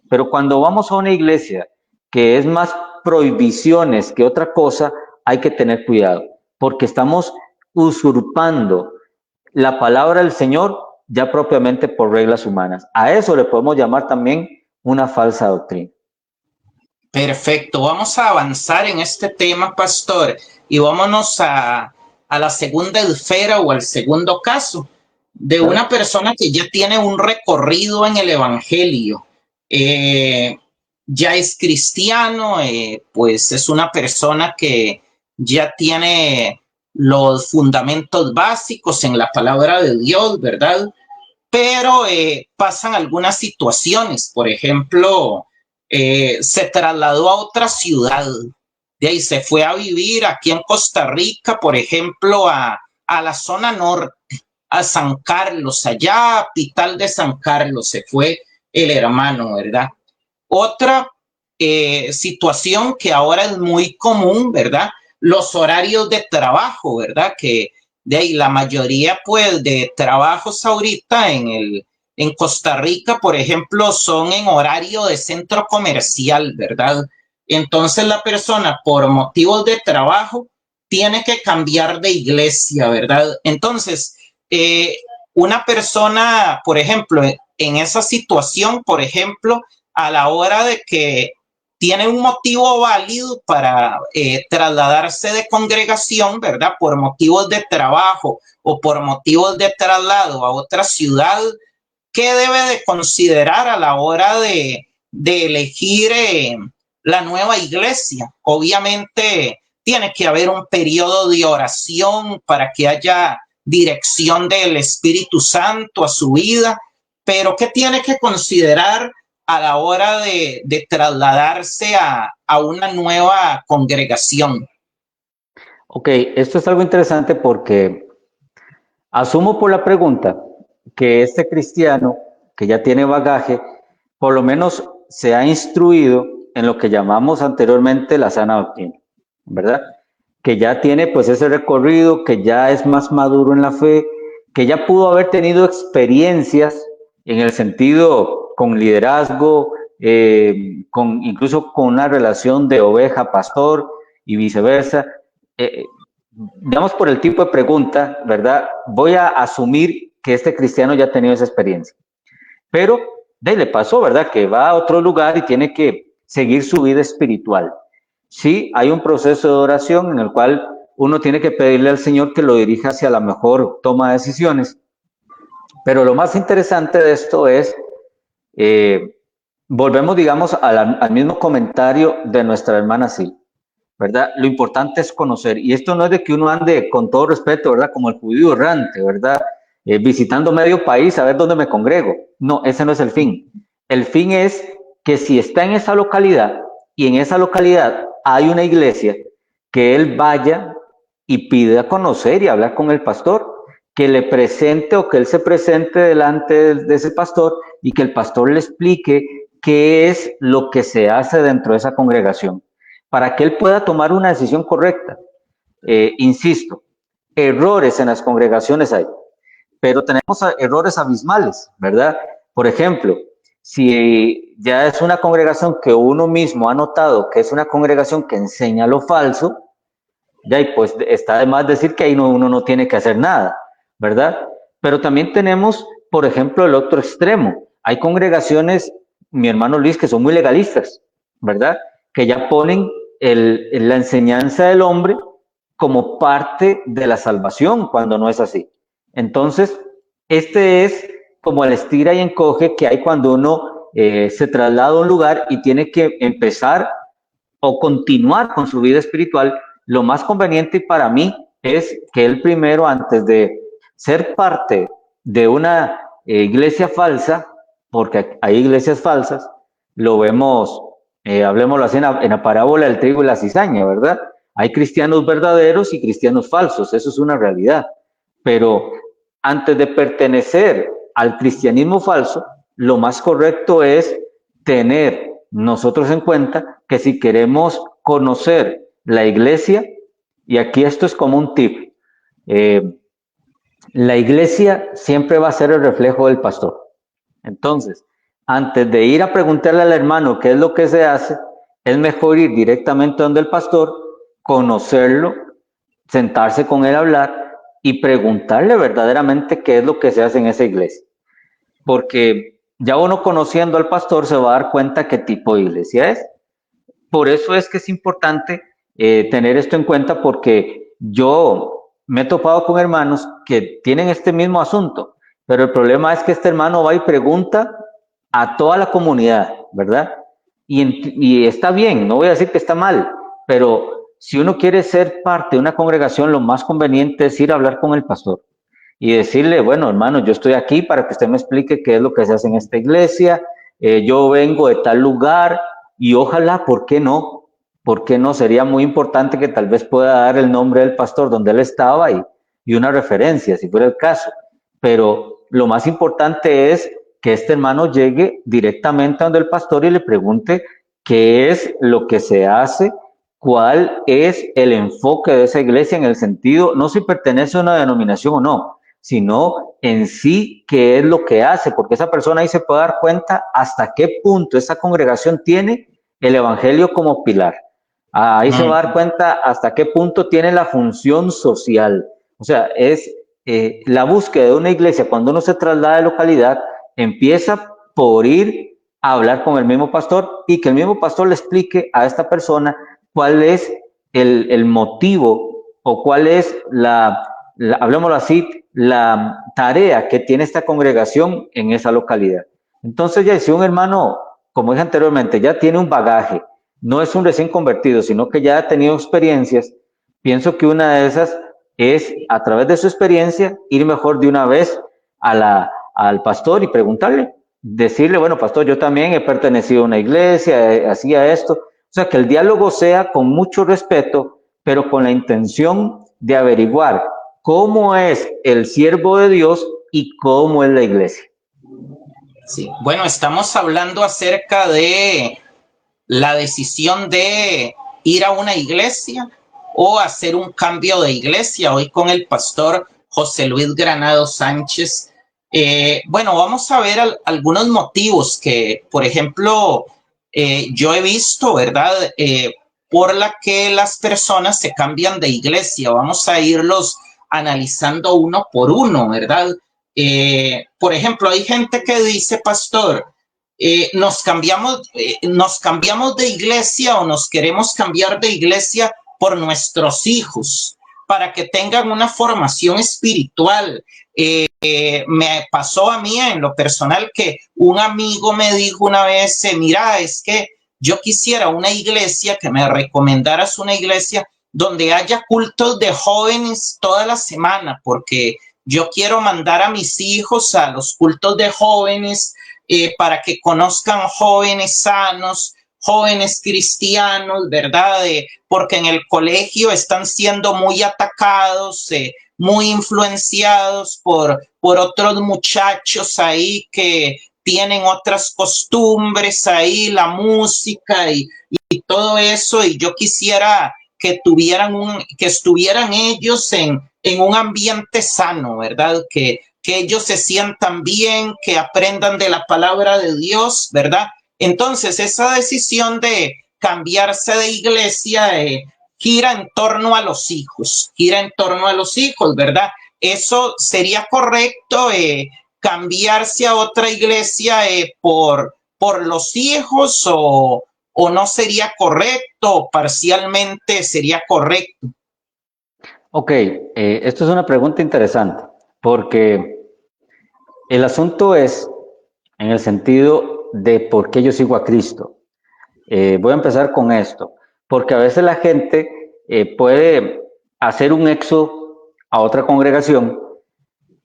Pero cuando vamos a una iglesia que es más prohibiciones que otra cosa, hay que tener cuidado, porque estamos usurpando la palabra del Señor ya propiamente por reglas humanas. A eso le podemos llamar también una falsa doctrina. Perfecto, vamos a avanzar en este tema, pastor, y vámonos a la segunda esfera o al segundo caso de una persona que ya tiene un recorrido en el evangelio. Ya es cristiano, pues es una persona que ya tiene los fundamentos básicos en la palabra de Dios, ¿verdad? Pero pasan algunas situaciones, por ejemplo, se trasladó a otra ciudad, de ahí se fue a vivir aquí en Costa Rica, por ejemplo, a la zona norte, a San Carlos, allá a Pital de San Carlos, se fue el hermano, ¿verdad? Otra situación que ahora es muy común, ¿verdad? Los horarios de trabajo, ¿verdad? Que de ahí la mayoría, pues, de trabajos ahorita en Costa Rica, por ejemplo, son en horario de centro comercial, ¿verdad? Entonces la persona, por motivos de trabajo, tiene que cambiar de iglesia, ¿verdad? Entonces, una persona, por ejemplo, en esa situación, por ejemplo, a la hora de que tiene un motivo válido para trasladarse de congregación, ¿verdad? Por motivos de trabajo o por motivos de traslado a otra ciudad, ¿qué debe de considerar a la hora de elegir la nueva iglesia? Obviamente tiene que haber un periodo de oración para que haya dirección del Espíritu Santo a su vida, pero ¿qué tiene que considerar a la hora de trasladarse a una nueva congregación? Ok, esto es algo interesante porque asumo por la pregunta que este cristiano que ya tiene bagaje, por lo menos se ha instruido en lo que llamamos anteriormente la sana doctrina. ¿verdad? Que ya tiene pues ese recorrido, que ya es más maduro en la fe, que ya pudo haber tenido experiencias en el sentido con liderazgo, incluso con una relación de oveja-pastor y viceversa. Digamos por el tipo de pregunta, ¿verdad? Voy a asumir que este cristiano ya ha tenido esa experiencia. Pero le pasó, ¿verdad? Que va a otro lugar y tiene que seguir su vida espiritual. Sí, hay un proceso de oración en el cual uno tiene que pedirle al Señor que lo dirija hacia la mejor toma de decisiones. Pero lo más interesante de esto es, volvemos, digamos, al mismo comentario de nuestra hermana Sil, ¿verdad? Lo importante es conocer, y esto no es de que uno ande con todo respeto, ¿verdad? Como el judío errante, ¿verdad? Visitando medio país a ver dónde me congrego. No, ese no es el fin. El fin es que si está en esa localidad y en esa localidad hay una iglesia, que él vaya y pida conocer y hablar con el pastor, que le presente o que él se presente delante de ese pastor y que el pastor le explique qué es lo que se hace dentro de esa congregación, para que él pueda tomar una decisión correcta. Insisto, errores en las congregaciones hay, pero tenemos errores abismales, ¿verdad? Por ejemplo, si ya es una congregación que uno mismo ha notado que es una congregación que enseña lo falso, ya, y pues está de más decir que ahí uno no tiene que hacer nada, ¿verdad? Pero también tenemos, por ejemplo, el otro extremo. Hay congregaciones, mi hermano Luis, que son muy legalistas, ¿verdad? Que ya ponen la enseñanza del hombre como parte de la salvación, cuando no es así. Entonces, este es como el estira y encoge que hay cuando uno se traslada a un lugar y tiene que empezar o continuar con su vida espiritual. Lo más conveniente para mí es que él primero, antes de ser parte de una iglesia falsa, porque hay iglesias falsas, lo vemos, hablemoslo así en la parábola del trigo y la cizaña, ¿verdad? Hay cristianos verdaderos y cristianos falsos, eso es una realidad. Pero antes de pertenecer al cristianismo falso, lo más correcto es tener nosotros en cuenta que si queremos conocer la iglesia, y aquí esto es como un tip, la iglesia siempre va a ser el reflejo del pastor. Entonces, antes de ir a preguntarle al hermano qué es lo que se hace, es mejor ir directamente donde el pastor, conocerlo, sentarse con él a hablar y preguntarle verdaderamente qué es lo que se hace en esa iglesia. Porque ya uno conociendo al pastor se va a dar cuenta qué tipo de iglesia es. Por eso es que es importante tener esto en cuenta, porque yo me he topado con hermanos que tienen este mismo asunto, pero el problema es que este hermano va y pregunta a toda la comunidad, ¿verdad? Y está bien, no voy a decir que está mal, pero si uno quiere ser parte de una congregación, lo más conveniente es ir a hablar con el pastor y decirle, bueno, hermano, yo estoy aquí para que usted me explique qué es lo que se hace en esta iglesia, yo vengo de tal lugar y ojalá, ¿por qué no? ¿Por qué no? Sería muy importante que tal vez pueda dar el nombre del pastor donde él estaba y una referencia, si fuera el caso. Pero lo más importante es que este hermano llegue directamente a donde el pastor y le pregunte qué es lo que se hace, cuál es el enfoque de esa iglesia en el sentido, no si pertenece a una denominación o no, sino en sí qué es lo que hace, porque esa persona ahí se puede dar cuenta hasta qué punto esa congregación tiene el evangelio como pilar. Ahí se va a dar cuenta hasta qué punto tiene la función social. O sea, es la búsqueda de una iglesia. Cuando uno se traslada de localidad, empieza por ir a hablar con el mismo pastor y que el mismo pastor le explique a esta persona cuál es el motivo o cuál es hablemoslo así, la tarea que tiene esta congregación en esa localidad. Entonces, ya si un hermano, como dije anteriormente, ya tiene un bagaje, no es un recién convertido, sino que ya ha tenido experiencias, pienso que una de esas es, a través de su experiencia, ir mejor de una vez al pastor y preguntarle, decirle, bueno, pastor, yo también he pertenecido a una iglesia, hacía esto. O sea, que el diálogo sea con mucho respeto, pero con la intención de averiguar cómo es el siervo de Dios y cómo es la iglesia. Sí, bueno, estamos hablando acerca de la decisión de ir a una iglesia o hacer un cambio de iglesia. Hoy con el pastor José Luis Granado Sánchez. Bueno, vamos a ver algunos motivos que, por ejemplo, yo he visto, ¿verdad? Por la que las personas se cambian de iglesia. Vamos a irlos analizando uno por uno, ¿verdad? Por ejemplo, hay gente que dice, pastor, nos cambiamos de iglesia o nos queremos cambiar de iglesia por nuestros hijos, para que tengan una formación espiritual. Me pasó a mí en lo personal que un amigo me dijo una vez, mira, es que yo quisiera una iglesia, que me recomendaras una iglesia donde haya cultos de jóvenes toda la semana, porque yo quiero mandar a mis hijos a los cultos de jóvenes para que conozcan jóvenes sanos, jóvenes cristianos, ¿verdad? Porque en el colegio están siendo muy atacados, muy influenciados por otros muchachos ahí que tienen otras costumbres ahí, la música y todo eso, y yo quisiera que estuvieran ellos en un ambiente sano, ¿verdad? Que ellos se sientan bien, que aprendan de la palabra de Dios, ¿verdad? Entonces, esa decisión de cambiarse de iglesia gira en torno a los hijos, ¿verdad? Eso sería correcto, cambiarse a otra iglesia por los hijos, o no sería correcto, parcialmente sería correcto. Ok, esto es una pregunta interesante, porque el asunto es en el sentido de por qué yo sigo a Cristo. Voy a empezar con esto, porque a veces la gente puede hacer un éxodo a otra congregación,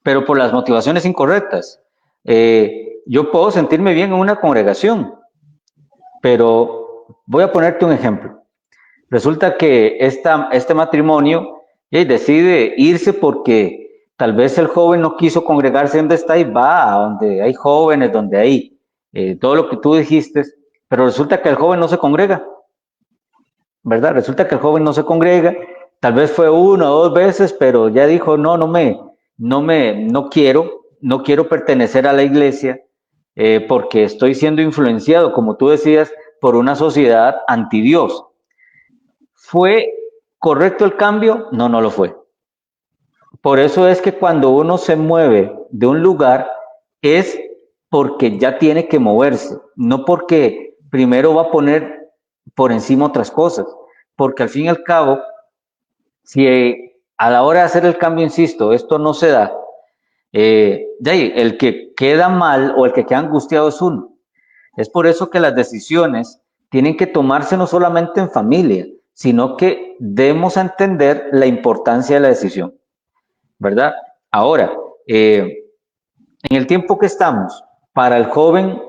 pero por las motivaciones incorrectas. Yo puedo sentirme bien en una congregación, pero voy a ponerte un ejemplo. Resulta que este matrimonio decide irse porque tal vez el joven no quiso congregarse donde está y va a donde hay jóvenes, donde hay todo lo que tú dijiste, pero resulta que el joven no se congrega, ¿verdad? Resulta que el joven no se congrega, tal vez fue una o dos veces, pero ya dijo, no quiero pertenecer a la iglesia porque estoy siendo influenciado, como tú decías, por una sociedad anti Dios. ¿Fue correcto el cambio? No, no lo fue. Por eso es que cuando uno se mueve de un lugar es porque ya tiene que moverse, no porque primero va a poner por encima otras cosas, porque al fin y al cabo, si a la hora de hacer el cambio, insisto, esto no se da, el que queda mal o el que queda angustiado es uno. Es por eso que las decisiones tienen que tomarse no solamente en familia, sino que demos a entender la importancia de la decisión, ¿verdad? Ahora, en el tiempo que estamos, para el joven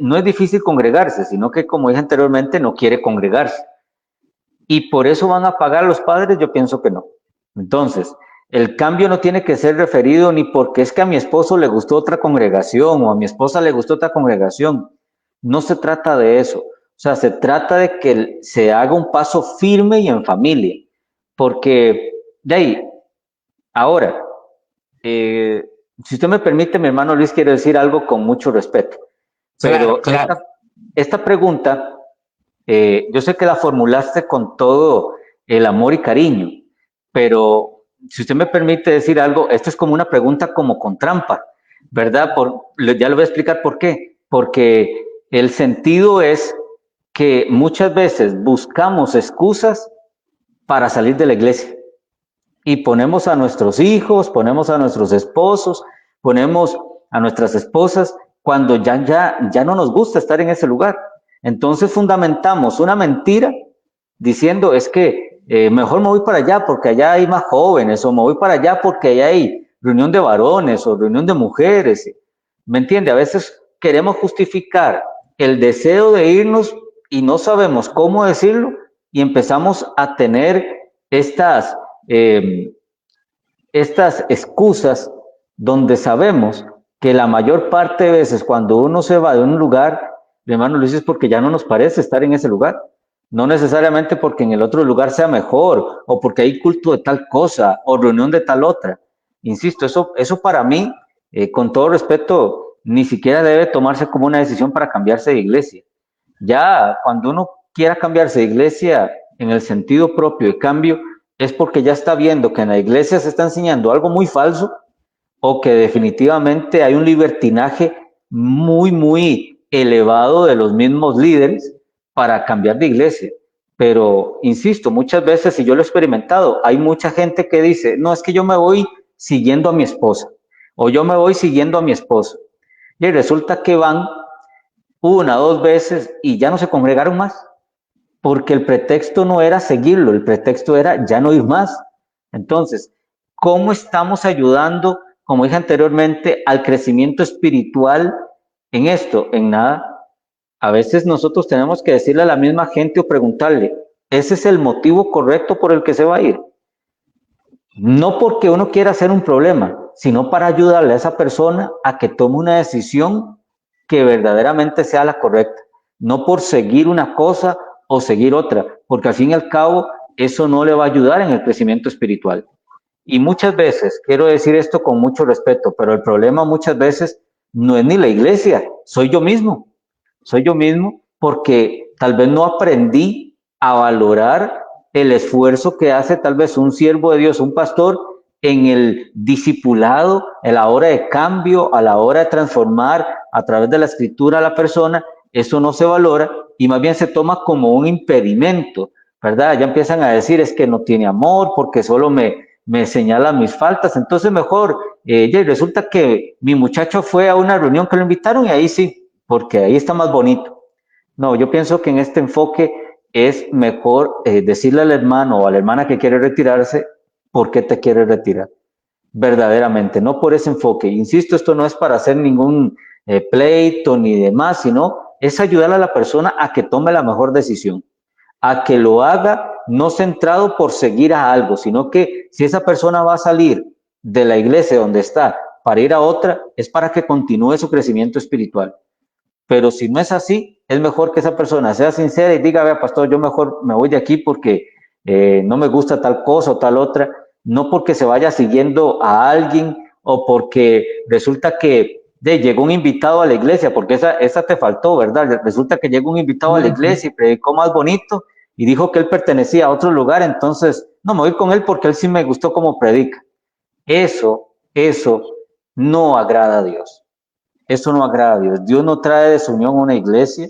no es difícil congregarse, sino que, como dije anteriormente, no quiere congregarse. Y por eso van a pagar los padres, yo pienso que no. Entonces, el cambio no tiene que ser referido ni porque es que a mi esposo le gustó otra congregación o a mi esposa le gustó otra congregación. No se trata de eso. O sea, se trata de que se haga un paso firme y en familia. Porque, de ahí, ahora, si usted me permite, mi hermano Luis quiere decir algo con mucho respeto. Pero claro. Esta pregunta, yo sé que la formulaste con todo el amor y cariño, pero si usted me permite decir algo, esto es como una pregunta como con trampa, ¿verdad? Ya lo voy a explicar por qué. Porque el sentido es que muchas veces buscamos excusas para salir de la iglesia y ponemos a nuestros hijos, ponemos a nuestros esposos, ponemos a nuestras esposas cuando ya no nos gusta estar en ese lugar. Entonces fundamentamos una mentira diciendo es que mejor me voy para allá porque allá hay más jóvenes, o me voy para allá porque allá hay reunión de varones o reunión de mujeres. ¿Me entiende? A veces queremos justificar el deseo de irnos y no sabemos cómo decirlo y empezamos a tener estas excusas donde sabemos que la mayor parte de veces cuando uno se va de un lugar, hermano Luis, es porque ya no nos parece estar en ese lugar. no necesariamente porque en el otro lugar sea mejor o porque hay culto de tal cosa o reunión de tal otra. Insisto, eso para mí, con todo respeto, ni siquiera debe tomarse como una decisión para cambiarse de iglesia. Ya cuando uno quiera cambiarse de iglesia en el sentido propio de cambio, es porque ya está viendo que en la iglesia se está enseñando algo muy falso o que definitivamente hay un libertinaje muy elevado de los mismos líderes para cambiar de iglesia. Pero, insisto, muchas veces, y yo lo he experimentado, hay mucha gente que dice, no, es que yo me voy siguiendo a mi esposa, o yo me voy siguiendo a mi esposo. Y resulta que van una, dos veces y ya no se congregaron más, porque el pretexto no era seguirlo, el pretexto era ya no ir más. Entonces, ¿cómo estamos ayudando, como dije anteriormente, al crecimiento espiritual en esto? En nada. A veces nosotros tenemos que decirle a la misma gente o preguntarle, ¿ese es el motivo correcto por el que se va a ir? No porque uno quiera hacer un problema, sino para ayudarle a esa persona a que tome una decisión que verdaderamente sea la correcta, no por seguir una cosa o seguir otra, porque al fin y al cabo eso no le va a ayudar en el crecimiento espiritual. Y muchas veces, quiero decir esto con mucho respeto, pero el problema muchas veces no es ni la iglesia, soy yo mismo porque tal vez no aprendí a valorar el esfuerzo que hace tal vez un siervo de Dios, un pastor, en el discipulado, a la hora de cambio, a la hora de transformar a través de la escritura a la persona. Eso no se valora y más bien se toma como un impedimento, ¿verdad? Ya empiezan a decir, es que no tiene amor porque solo me señala mis faltas, entonces mejor, ya resulta que mi muchacho fue a una reunión que lo invitaron y ahí sí, porque ahí está más bonito. No, yo pienso que en este enfoque es mejor decirle al hermano o a la hermana que quiere retirarse por qué te quiere retirar, verdaderamente, no por ese enfoque. Insisto, esto no es para hacer ningún pleito ni demás, sino es ayudar a la persona a que tome la mejor decisión, a que lo haga no centrado por seguir a algo, sino que si esa persona va a salir de la iglesia donde está para ir a otra, es para que continúe su crecimiento espiritual. Pero si no es así, es mejor que esa persona sea sincera y diga, vea, pastor, yo mejor me voy de aquí porque no me gusta tal cosa o tal otra, no porque se vaya siguiendo a alguien o porque resulta que llegó un invitado a la iglesia, porque esa te faltó, ¿verdad? Resulta que llegó un invitado a la iglesia y predicó más bonito y dijo que él pertenecía a otro lugar, entonces, no, me voy con él porque él sí me gustó como predica. Eso no agrada a Dios. Eso no agrada a Dios. Dios no trae desunión a una iglesia.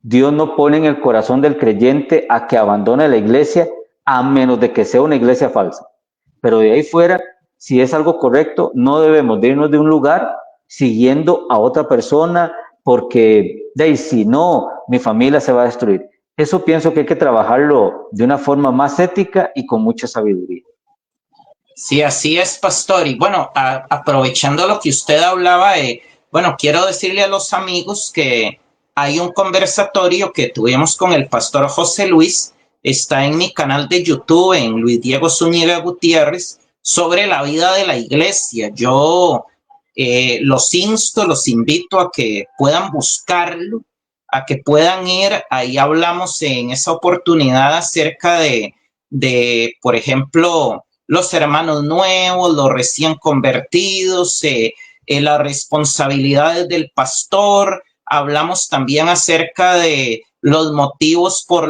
Dios no pone en el corazón del creyente a que abandone la iglesia a menos de que sea una iglesia falsa. Pero de ahí fuera, si es algo correcto, no debemos de irnos de un lugar siguiendo a otra persona porque de ahí, si no, mi familia se va a destruir. Eso pienso que hay que trabajarlo de una forma más ética y con mucha sabiduría. Sí, así es, pastor. Y bueno, aprovechando lo que usted hablaba, bueno, quiero decirle a los amigos que hay un conversatorio que tuvimos con el pastor José Luis, está en mi canal de YouTube, en Luis Diego Zúñiga Gutiérrez, sobre la vida de la iglesia. Yo los invito a que puedan buscarlo, a que puedan ir. Ahí hablamos en esa oportunidad acerca de por ejemplo, los hermanos nuevos, los recién convertidos, las responsabilidades del pastor. Hablamos también acerca de los motivos por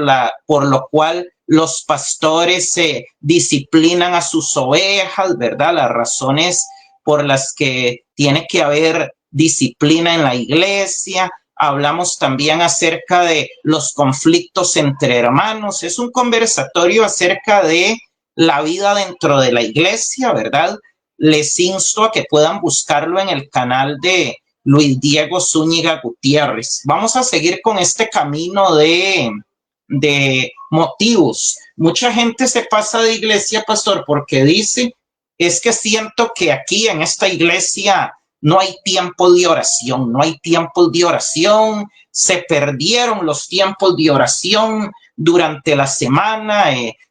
lo cual los pastores disciplinan a sus ovejas, ¿verdad? Las razones por las que tiene que haber disciplina en la iglesia. Hablamos también acerca de los conflictos entre hermanos. Es un conversatorio acerca de la vida dentro de la iglesia, ¿verdad? Les insto a que puedan buscarlo en el canal de Luis Diego Zúñiga Gutiérrez. Vamos a seguir con este camino de motivos. Mucha gente se pasa de iglesia, pastor, porque dice, es que siento que aquí en esta iglesia no hay tiempo de oración, no hay tiempo de oración, se perdieron los tiempos de oración durante la semana,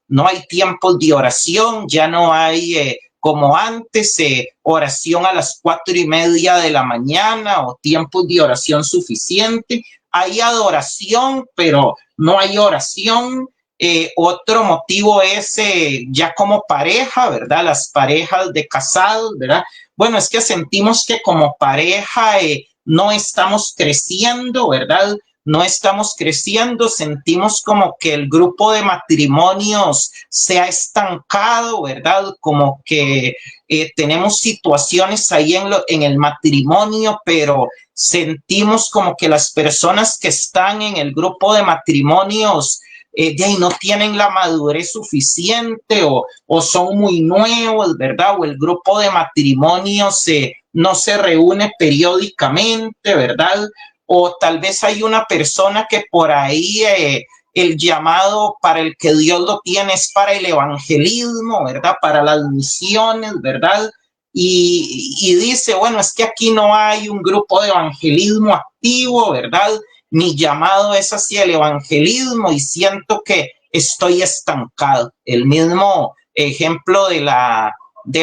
no hay tiempos de oración, ya no hay como antes, oración a las 4:30 de la mañana o tiempos de oración suficiente. Hay adoración, pero no hay oración. Otro motivo es ya como pareja, ¿verdad? Las parejas de casados, ¿verdad? Bueno, es que sentimos que como pareja no estamos creciendo, ¿verdad? No estamos creciendo, sentimos como que el grupo de matrimonios se ha estancado, ¿verdad? Como que tenemos situaciones ahí en el matrimonio, pero sentimos como que las personas que están en el grupo de matrimonios no tienen la madurez suficiente o son muy nuevos, ¿verdad? O el grupo de matrimonios no se reúne periódicamente, ¿verdad? O tal vez hay una persona que por ahí el llamado para el que Dios lo tiene es para el evangelismo, ¿verdad? Para las misiones, ¿verdad? Y dice, bueno, es que aquí no hay un grupo de evangelismo activo, ¿verdad? Mi llamado es hacia el evangelismo y siento que estoy estancado. El mismo ejemplo de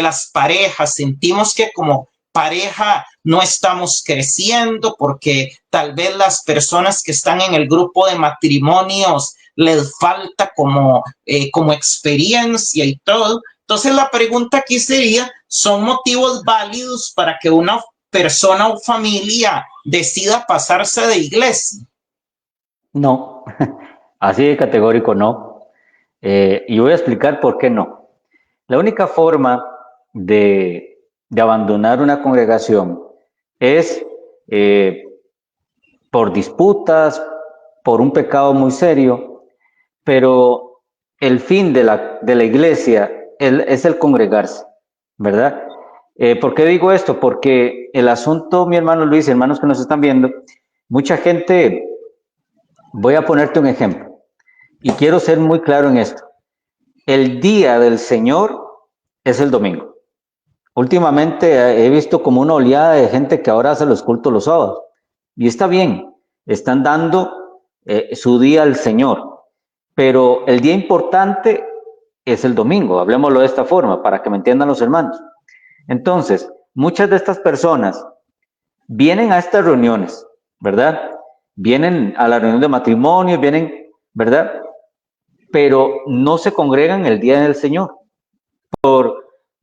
las parejas, sentimos que como pareja no estamos creciendo porque tal vez las personas que están en el grupo de matrimonios les falta como experiencia y todo. Entonces la pregunta aquí sería, ¿son motivos válidos para que una persona o familia decida pasarse de iglesia? No, así de categórico no. Y voy a explicar por qué no. La única forma de abandonar una congregación es por disputas, por un pecado muy serio, pero el fin de la iglesia es el congregarse, ¿verdad? ¿Por qué digo esto? Porque el asunto, mi hermano Luis, hermanos que nos están viendo, mucha gente, voy a ponerte un ejemplo, y quiero ser muy claro en esto. El día del Señor es el domingo. Últimamente he visto como una oleada de gente que ahora hace los cultos los sábados. Y está bien, están dando su día al Señor. Pero el día importante es el domingo, hablemoslo de esta forma, para que me entiendan los hermanos. Entonces, muchas de estas personas vienen a estas reuniones, ¿verdad? Vienen a la reunión de matrimonio, vienen, ¿verdad? Pero no se congregan el día del Señor.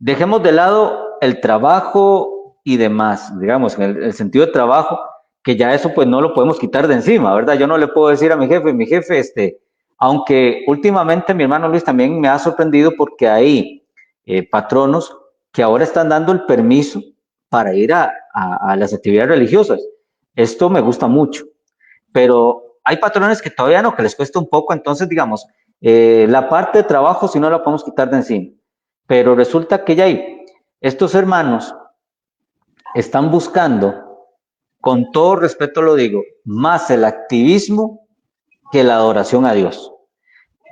Dejemos de lado el trabajo y demás, digamos, en el sentido de trabajo, que ya eso pues no lo podemos quitar de encima, ¿verdad? Yo no le puedo decir a mi jefe, aunque últimamente mi hermano Luis también me ha sorprendido porque hay patronos que ahora están dando el permiso para ir a las actividades religiosas. Esto me gusta mucho, pero hay patrones que todavía no, que les cuesta un poco, entonces digamos, la parte de trabajo si no la podemos quitar de encima. Pero resulta que ya hay estos hermanos están buscando, con todo respeto lo digo, más el activismo que la adoración a Dios.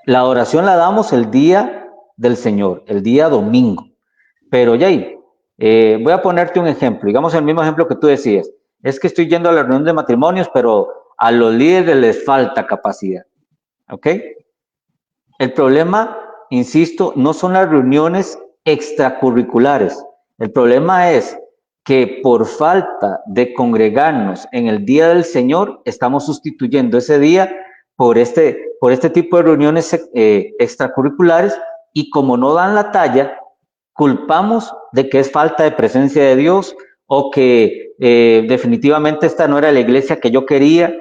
La adoración la damos el día del Señor, el día domingo. Pero ya ahí, voy a ponerte un ejemplo, digamos el mismo ejemplo que tú decías. Es que estoy yendo a la reunión de matrimonios, pero a los líderes les falta capacidad. ¿Ok? El problema, insisto, no son las reuniones extracurriculares. El problema es que por falta de congregarnos en el día del Señor, estamos sustituyendo ese día por este tipo de reuniones extracurriculares y como no dan la talla, culpamos de que es falta de presencia de Dios o que definitivamente esta no era la iglesia que yo quería.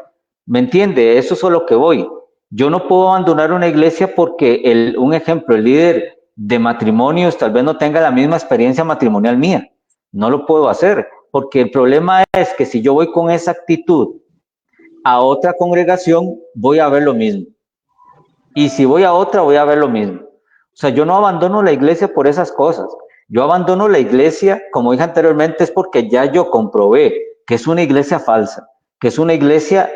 ¿Me entiende? Eso es a lo que voy. Yo no puedo abandonar una iglesia porque un ejemplo, el líder de matrimonios tal vez no tenga la misma experiencia matrimonial mía. No lo puedo hacer, porque el problema es que si yo voy con esa actitud a otra congregación, voy a ver lo mismo. Y si voy a otra, voy a ver lo mismo. O sea, yo no abandono la iglesia por esas cosas. Yo abandono la iglesia, como dije anteriormente, es porque ya yo comprobé que es una iglesia falsa, que es una iglesia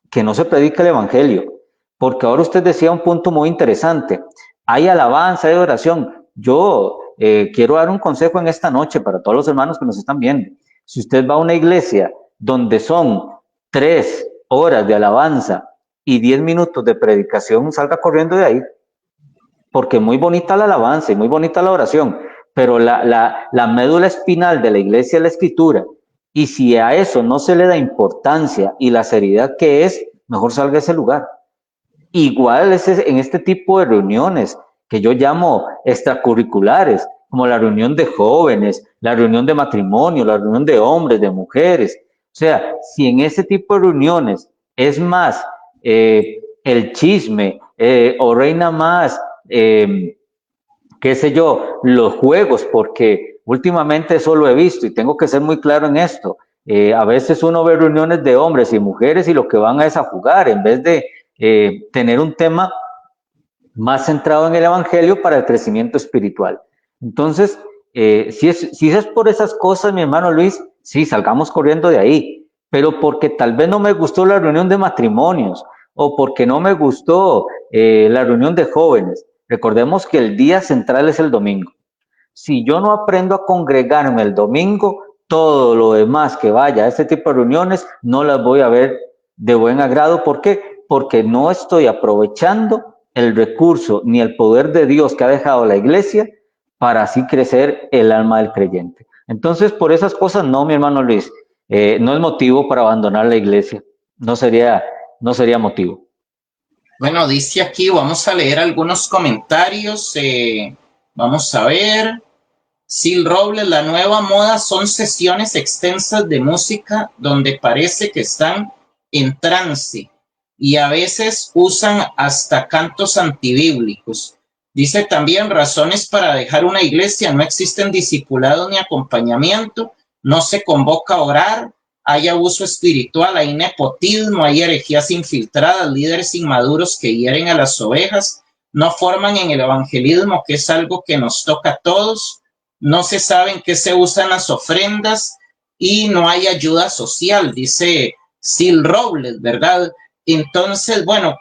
que no se predica el evangelio. Porque ahora usted decía un punto muy interesante. Hay alabanza, hay oración. Yo quiero dar un consejo en esta noche para todos los hermanos que nos están viendo. Si usted va a una iglesia donde son 3 horas de alabanza y 10 minutos de predicación, salga corriendo de ahí. Porque muy bonita la alabanza y muy bonita la oración, pero la médula espinal de la iglesia es la escritura, y si a eso no se le da importancia y la seriedad que es, mejor salga de ese lugar. Igual es en este tipo de reuniones que yo llamo extracurriculares, como la reunión de jóvenes, la reunión de matrimonio, la reunión de hombres, de mujeres. O sea, si en ese tipo de reuniones es más el chisme o reina más, qué sé yo, los juegos, porque últimamente eso lo he visto y tengo que ser muy claro en esto. A veces uno ve reuniones de hombres y mujeres y lo que van es a jugar en vez de tener un tema más centrado en el evangelio para el crecimiento espiritual. Entonces, si es por esas cosas, mi hermano Luis, sí, salgamos corriendo de ahí, pero porque tal vez no me gustó la reunión de matrimonios o porque no me gustó la reunión de jóvenes. Recordemos que el día central es el domingo. Si yo no aprendo a congregarme el domingo, todo lo demás que vaya a este tipo de reuniones no las voy a ver de buen agrado. ¿Por qué? Porque no estoy aprovechando el recurso ni el poder de Dios que ha dejado la iglesia para así crecer el alma del creyente. Entonces, por esas cosas, no, mi hermano Luis, no es motivo para abandonar la iglesia. No sería motivo. Bueno, dice aquí, vamos a leer algunos comentarios. Vamos a ver. Sil Robles, la nueva moda son sesiones extensas de música donde parece que están en trance y a veces usan hasta cantos antibíblicos. Dice también, razones para dejar una iglesia: no existen discipulados ni acompañamiento, no se convoca a orar, hay abuso espiritual, hay nepotismo, hay herejías infiltradas, líderes inmaduros que hieren a las ovejas, no forman en el evangelismo, que es algo que nos toca a todos. No se sabe en qué se usan las ofrendas y no hay ayuda social, dice Sil Robles, ¿verdad? Entonces, bueno,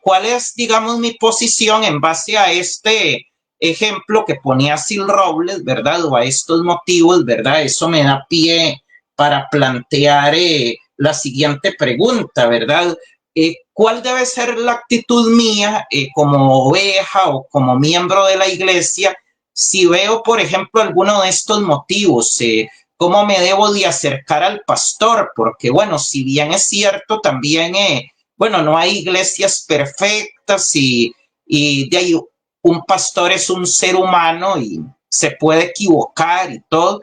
¿cuál es, digamos, mi posición en base a este ejemplo que ponía Sil Robles, ¿verdad? O a estos motivos, ¿verdad? Eso me da pie para plantear la siguiente pregunta, ¿verdad? ¿Cuál debe ser la actitud mía como oveja o como miembro de la iglesia si veo, por ejemplo, alguno de estos motivos? ¿Cómo me debo de acercar al pastor? Porque, bueno, si bien es cierto, también, bueno, no hay iglesias perfectas y de ahí un pastor es un ser humano y se puede equivocar y todo.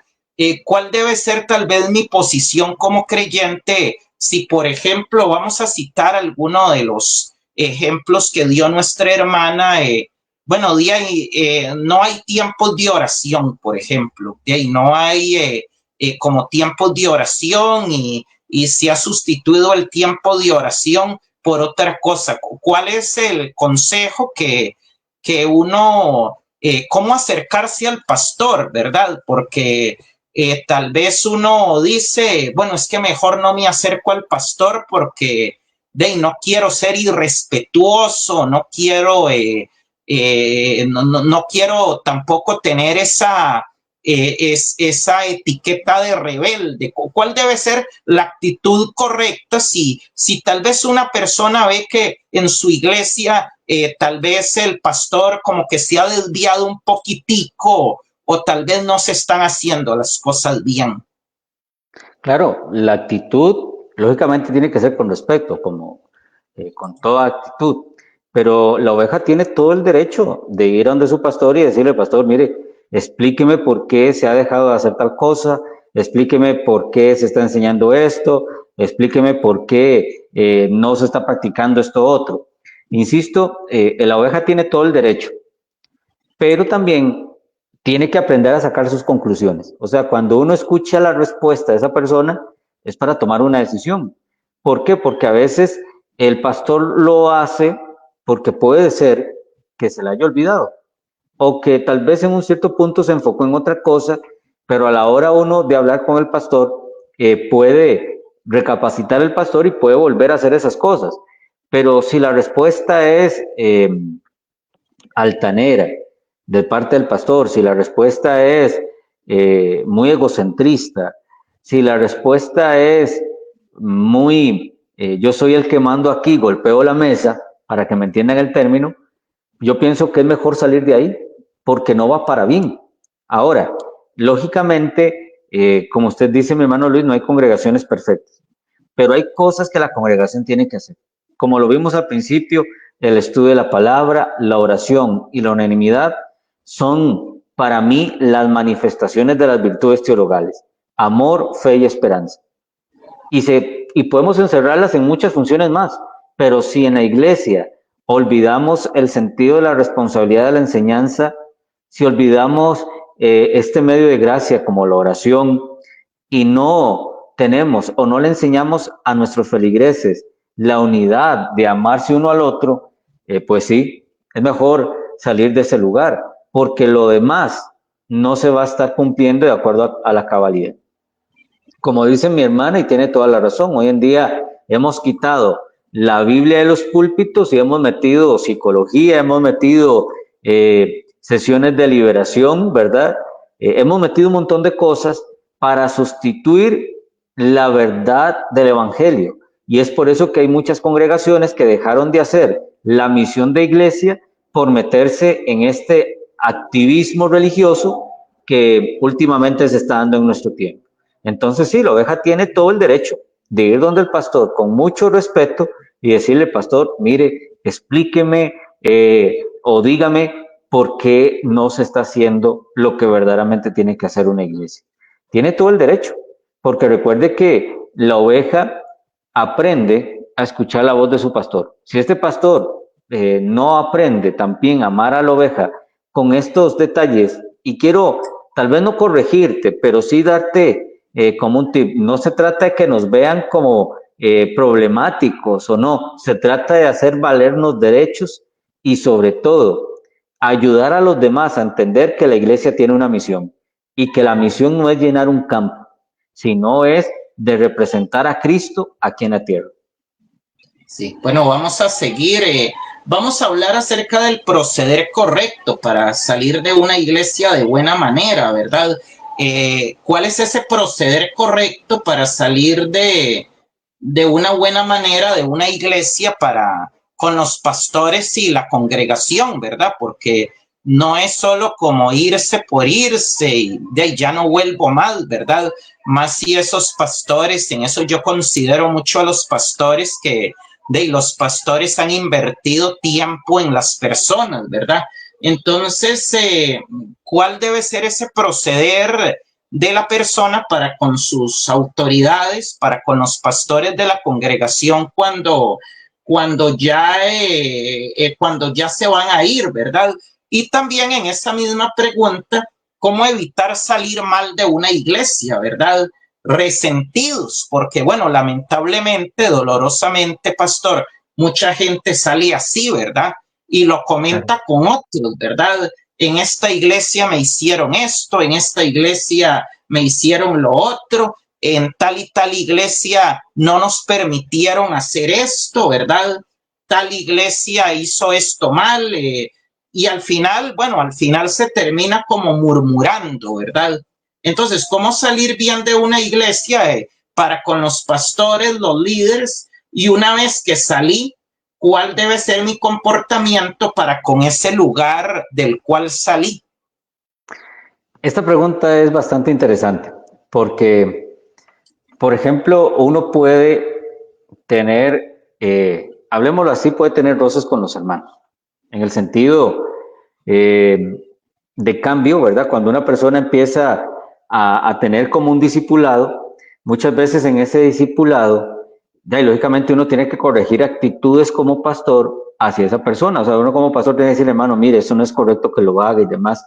¿Cuál debe ser tal vez mi posición como creyente? Si, por ejemplo, vamos a citar alguno de los ejemplos que dio nuestra hermana, bueno, de ahí, no hay tiempos de oración, por ejemplo, de ahí no hay como tiempos de oración y se ha sustituido el tiempo de oración por otra cosa. ¿Cuál es el consejo que uno, cómo acercarse al pastor, verdad? Porque tal vez uno dice, bueno, es que mejor no me acerco al pastor porque no quiero ser irrespetuoso, no quiero, no quiero tampoco tener esa etiqueta de rebelde. ¿Cuál debe ser la actitud correcta si tal vez una persona ve que en su iglesia tal vez el pastor como que se ha desviado un poquitico o tal vez no se están haciendo las cosas bien? Claro, la actitud lógicamente tiene que ser con respeto, como con toda actitud, pero la oveja tiene todo el derecho de ir a donde su pastor y decirle: pastor, mire, explíqueme por qué se ha dejado de hacer tal cosa, explíqueme por qué se está enseñando esto, explíqueme por qué no se está practicando esto otro. Insisto, la oveja tiene todo el derecho, pero también tiene que aprender a sacar sus conclusiones. O sea, cuando uno escucha la respuesta de esa persona, es para tomar una decisión. ¿Por qué? Porque a veces el pastor lo hace porque puede ser que se le haya olvidado o que tal vez en un cierto punto se enfocó en otra cosa, pero a la hora uno de hablar con el pastor, puede recapacitar el pastor y puede volver a hacer esas cosas. Pero si la respuesta es altanera de parte del pastor, si la respuesta es muy egocentrista, si la respuesta es muy yo soy el que mando aquí, golpeo la mesa, para que me entiendan el término, yo pienso que es mejor salir de ahí, porque no va para bien. Ahora, lógicamente, como usted dice, mi hermano Luis, no hay congregaciones perfectas, pero hay cosas que la congregación tiene que hacer. Como lo vimos al principio, el estudio de la palabra, la oración y la unanimidad son para mí las manifestaciones de las virtudes teologales: amor, fe y esperanza. Y podemos encerrarlas en muchas funciones más, pero si en la iglesia olvidamos el sentido de la responsabilidad de la enseñanza, si olvidamos este medio de gracia como la oración, y no tenemos o no le enseñamos a nuestros feligreses la unidad de amarse uno al otro, pues sí, es mejor salir de ese lugar, porque lo demás no se va a estar cumpliendo de acuerdo a la cabalidad. Como dice mi hermana, y tiene toda la razón, hoy en día hemos quitado la Biblia de los púlpitos y hemos metido psicología, hemos metido sesiones de liberación, ¿verdad? Hemos metido un montón de cosas para sustituir la verdad del Evangelio. Y es por eso que hay muchas congregaciones que dejaron de hacer la misión de iglesia por meterse en este activismo religioso que últimamente se está dando en nuestro tiempo. Entonces sí, la oveja tiene todo el derecho de ir donde el pastor con mucho respeto y decirle: pastor, mire, explíqueme o dígame por qué no se está haciendo lo que verdaderamente tiene que hacer una iglesia. Tiene todo el derecho, porque recuerde que la oveja aprende a escuchar la voz de su pastor. Si este pastor no aprende también a amar a la oveja con estos detalles, y quiero tal vez no corregirte, pero sí darte como un tip, no se trata de que nos vean como problemáticos o no, se trata de hacer valernos derechos y sobre todo ayudar a los demás a entender que la iglesia tiene una misión y que la misión no es llenar un campo, sino es de representar a Cristo aquí en la tierra. Sí, bueno, vamos a seguir, vamos a hablar acerca del proceder correcto para salir de una iglesia de buena manera, ¿verdad? ¿Cuál es ese proceder correcto para salir de una buena manera de una iglesia para con los pastores y la congregación, ¿verdad? Porque no es solo como irse por irse y de ya no vuelvo mal, ¿verdad? Más si esos pastores, en eso yo considero mucho a los pastores que los pastores han invertido tiempo en las personas, ¿verdad? Entonces, ¿cuál debe ser ese proceder de la persona para con sus autoridades, para con los pastores de la congregación cuando ya se van a ir, ¿verdad? Y también en esa misma pregunta, ¿cómo evitar salir mal de una iglesia, ¿verdad? Resentidos, porque bueno, lamentablemente, dolorosamente, pastor, mucha gente sale así, ¿verdad? Y lo comenta con otros, ¿verdad? En esta iglesia me hicieron esto, en esta iglesia me hicieron lo otro, en tal y tal iglesia no nos permitieron hacer esto, ¿verdad? Tal iglesia hizo esto mal, y al final, bueno, al final se termina como murmurando, ¿verdad? Entonces, ¿cómo salir bien de una iglesia para con los pastores, los líderes? Y una vez que salí, ¿cuál debe ser mi comportamiento para con ese lugar del cual salí? Esta pregunta es bastante interesante porque, por ejemplo, uno puede tener, hablemoslo así, puede tener roces con los hermanos, en el sentido de cambio, ¿verdad? Cuando una persona empieza a tener como un discipulado, muchas veces en ese discipulado, ya, y lógicamente uno tiene que corregir actitudes como pastor hacia esa persona. O sea, uno como pastor tiene que decir: hermano, mire, eso no es correcto que lo haga y demás.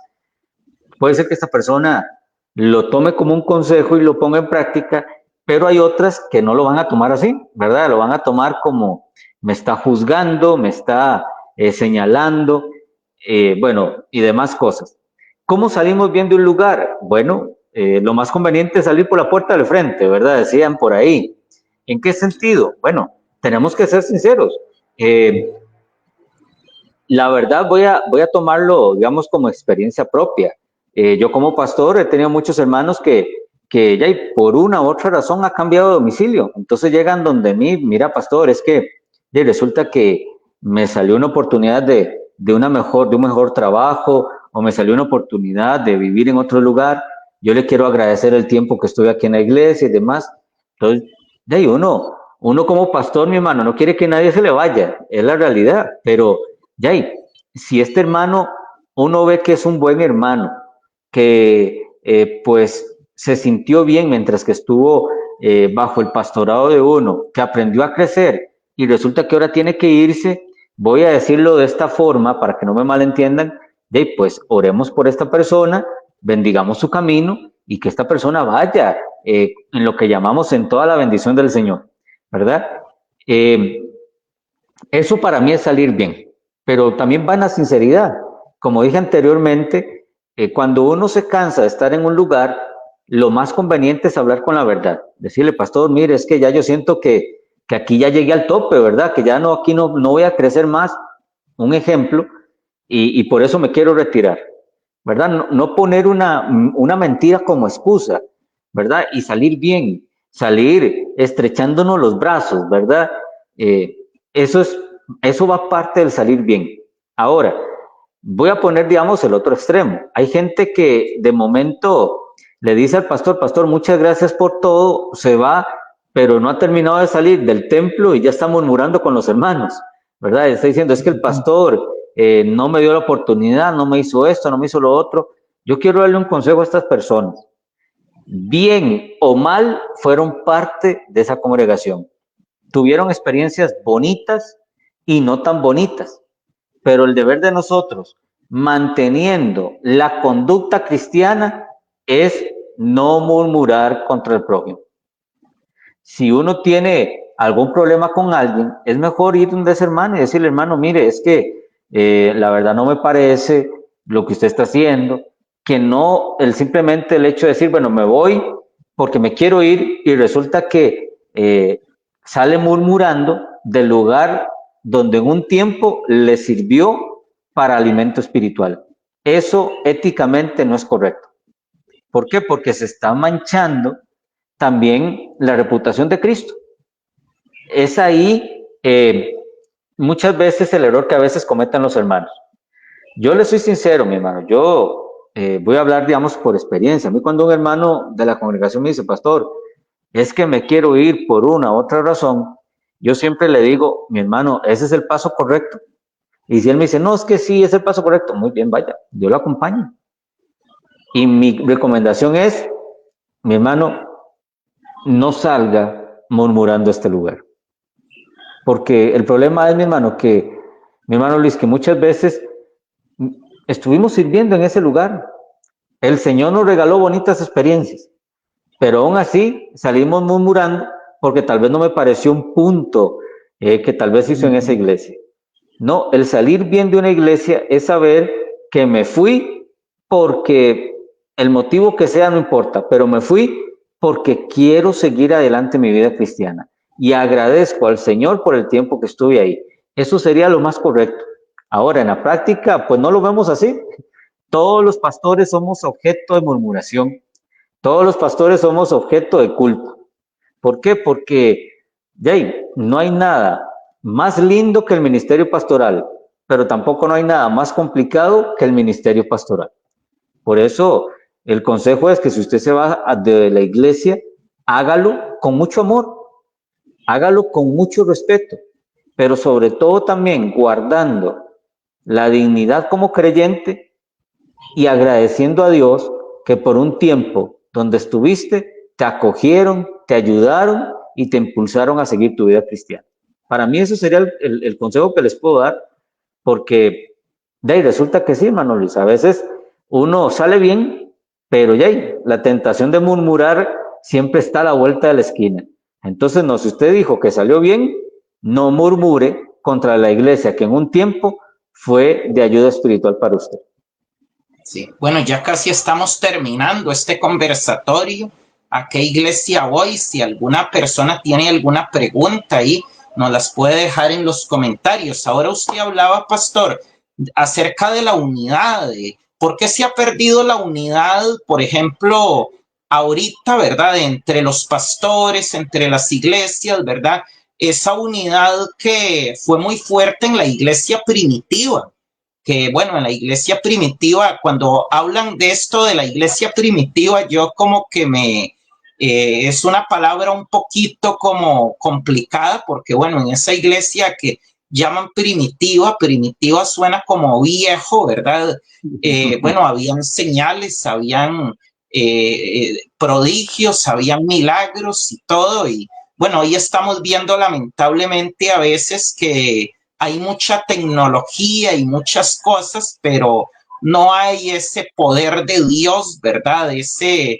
Puede ser que esta persona lo tome como un consejo y lo ponga en práctica, pero hay otras que no lo van a tomar así, ¿verdad? Lo van a tomar como: me está juzgando, me está señalando, bueno, y demás cosas. ¿Cómo salimos bien de un lugar? Bueno, lo más conveniente es salir por la puerta del frente, ¿verdad? Decían por ahí. ¿En qué sentido? Bueno, tenemos que ser sinceros. La verdad voy a tomarlo, digamos, como experiencia propia. Yo como pastor he tenido muchos hermanos que ya por una u otra razón ha cambiado de domicilio. Entonces llegan donde mí: mira, pastor, es que resulta que me salió una oportunidad de un mejor trabajo, o me salió una oportunidad de vivir en otro lugar, yo le quiero agradecer el tiempo que estoy aquí en la iglesia y demás. Entonces, de ahí uno como pastor, mi hermano, no quiere que nadie se le vaya, es la realidad, pero de ahí, si este hermano, uno ve que es un buen hermano, que pues se sintió bien mientras que estuvo bajo el pastorado de uno, que aprendió a crecer y resulta que ahora tiene que irse, voy a decirlo de esta forma para que no me malentiendan, de pues oremos por esta persona, bendigamos su camino y que esta persona vaya en lo que llamamos en toda la bendición del Señor, ¿verdad? Eh, Eso para mí es salir bien, pero también va en la sinceridad. Como dije anteriormente, cuando uno se cansa de estar en un lugar, lo más conveniente es hablar con la verdad. Decirle, pastor, mire, es que ya yo siento que aquí ya llegué al tope, ¿verdad? Que ya no, aquí no voy a crecer más. Un ejemplo, y por eso me quiero retirar, ¿verdad? No poner una mentira como excusa, ¿verdad? Y salir bien, salir estrechándonos los brazos, ¿verdad? Eh, eso es, eso va parte del salir bien. Ahora, voy a poner, digamos, el otro extremo. Hay gente que de momento le dice al pastor, pastor, muchas gracias por todo, se va, pero no ha terminado de salir del templo y ya está murmurando con los hermanos, ¿verdad? Está diciendo, es que el pastor no me dio la oportunidad, no me hizo esto, no me hizo lo otro. Yo quiero darle un consejo a estas personas. Bien o mal, fueron parte de esa congregación. Tuvieron experiencias bonitas y no tan bonitas, pero el deber de nosotros, manteniendo la conducta cristiana, es no murmurar contra el prójimo. Si uno tiene algún problema con alguien, es mejor ir donde ese hermano y decirle, hermano, mire, es que la verdad no me parece lo que usted está haciendo, que no simplemente el hecho de decir, bueno, me voy porque me quiero ir y resulta que sale murmurando del lugar donde en un tiempo le sirvió para alimento espiritual. Eso éticamente no es correcto. ¿Por qué? Porque se está manchando también la reputación de Cristo. Es ahí muchas veces el error que a veces cometen los hermanos. Yo le soy sincero, mi hermano, yo voy a hablar, digamos, por experiencia. A mí cuando un hermano de la congregación me dice, pastor, es que me quiero ir por una u otra razón, yo siempre le digo, mi hermano, ese es el paso correcto. Y si él me dice, no, es que sí, es el paso correcto, muy bien, vaya, yo lo acompaño. Y mi recomendación es, mi hermano, no salga murmurando este lugar. Porque el problema es, mi hermano Luis, que muchas veces estuvimos sirviendo en ese lugar. El Señor nos regaló bonitas experiencias, pero aún así salimos murmurando porque tal vez no me pareció un punto que tal vez hizo en esa iglesia. No, el salir bien de una iglesia es saber que me fui porque el motivo que sea no importa, pero me fui porque quiero seguir adelante mi vida cristiana y agradezco al Señor por el tiempo que estuve ahí. Eso sería lo más correcto. Ahora, en la práctica, pues no lo vemos así. Todos los pastores somos objeto de murmuración. Todos los pastores somos objeto de culpa. ¿Por qué? Porque Jay, no hay nada más lindo que el ministerio pastoral, pero tampoco no hay nada más complicado que el ministerio pastoral. Por eso, el consejo es que si usted se va de la iglesia, hágalo con mucho amor, hágalo con mucho respeto, pero sobre todo también guardando la dignidad como creyente y agradeciendo a Dios que por un tiempo donde estuviste, te acogieron, te ayudaron y te impulsaron a seguir tu vida cristiana. Para mí eso sería el consejo que les puedo dar, porque de ahí resulta que sí, hermano Luis, a veces uno sale bien, pero ya la tentación de murmurar siempre está a la vuelta de la esquina. Entonces, no, si usted dijo que salió bien, no murmure contra la iglesia que en un tiempo fue de ayuda espiritual para usted. Sí, bueno, ya casi estamos terminando este conversatorio. ¿A qué iglesia voy? Si alguna persona tiene alguna pregunta ahí, nos las puede dejar en los comentarios. Ahora usted hablaba, pastor, acerca de la unidad. ¿Por qué se ha perdido la unidad, por ejemplo, ahorita, verdad? Entre los pastores, entre las iglesias, ¿verdad? Esa unidad que fue muy fuerte en la iglesia primitiva. que, bueno, en la iglesia primitiva, cuando hablan de esto de la iglesia primitiva, yo como que es una palabra un poquito como complicada, porque, bueno, en esa iglesia que llaman primitiva, primitiva suena como viejo, ¿verdad? Bueno, habían señales, habían prodigios, habían milagros y todo, y bueno, hoy estamos viendo lamentablemente a veces que hay mucha tecnología y muchas cosas, pero no hay ese poder de Dios, ¿verdad? Ese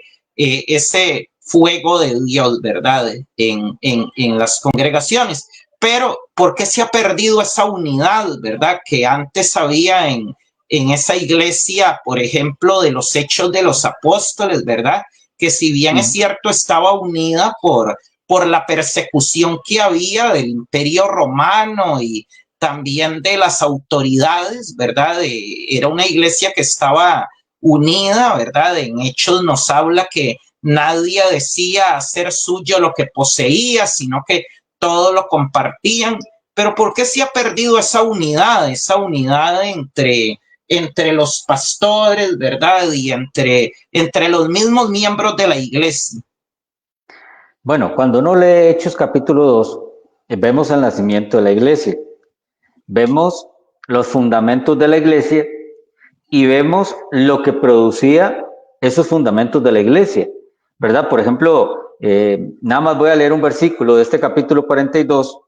fuego de Dios, ¿verdad? En las congregaciones. Pero, ¿por qué se ha perdido esa unidad, ¿verdad? Que antes había en esa iglesia, por ejemplo, de los Hechos de los Apóstoles, ¿verdad? Que si bien es cierto, estaba unida por la persecución que había del Imperio Romano y también de las autoridades, ¿verdad? Era una iglesia que estaba unida, ¿verdad? En Hechos nos habla que nadie decía hacer suyo lo que poseía, sino que todos lo compartían. Pero ¿por qué se ha perdido esa unidad entre los pastores, ¿verdad? Y entre los mismos miembros de la iglesia? Bueno, cuando uno lee Hechos capítulo 2, vemos el nacimiento de la iglesia, vemos los fundamentos de la iglesia y vemos lo que producía esos fundamentos de la iglesia, ¿verdad? Por ejemplo, nada más voy a leer un versículo de este capítulo 42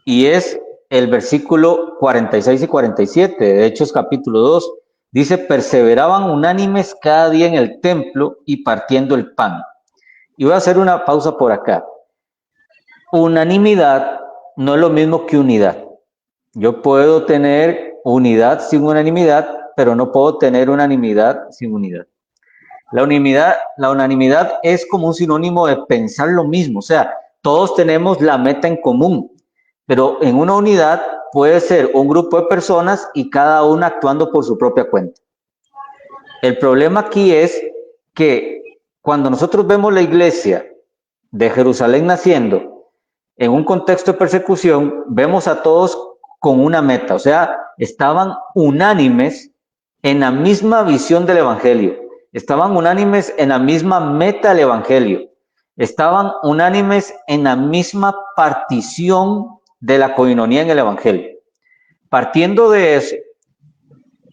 y es el versículo 46 y 47 de Hechos capítulo 2. Dice, perseveraban unánimes cada día en el templo y partiendo el pan. Y voy a hacer una pausa por acá. Unanimidad no es lo mismo que unidad. Yo puedo tener unidad sin unanimidad, pero no puedo tener unanimidad sin unidad. La unanimidad es como un sinónimo de pensar lo mismo, o sea, todos tenemos la meta en común, pero en una unidad puede ser un grupo de personas y cada una actuando por su propia cuenta. El problema aquí es que cuando nosotros vemos la iglesia de Jerusalén naciendo en un contexto de persecución, vemos a todos con una meta, o sea, estaban unánimes en la misma visión del evangelio, estaban unánimes en la misma meta del evangelio, estaban unánimes en la misma partición de la coinonía en el evangelio. Partiendo de eso,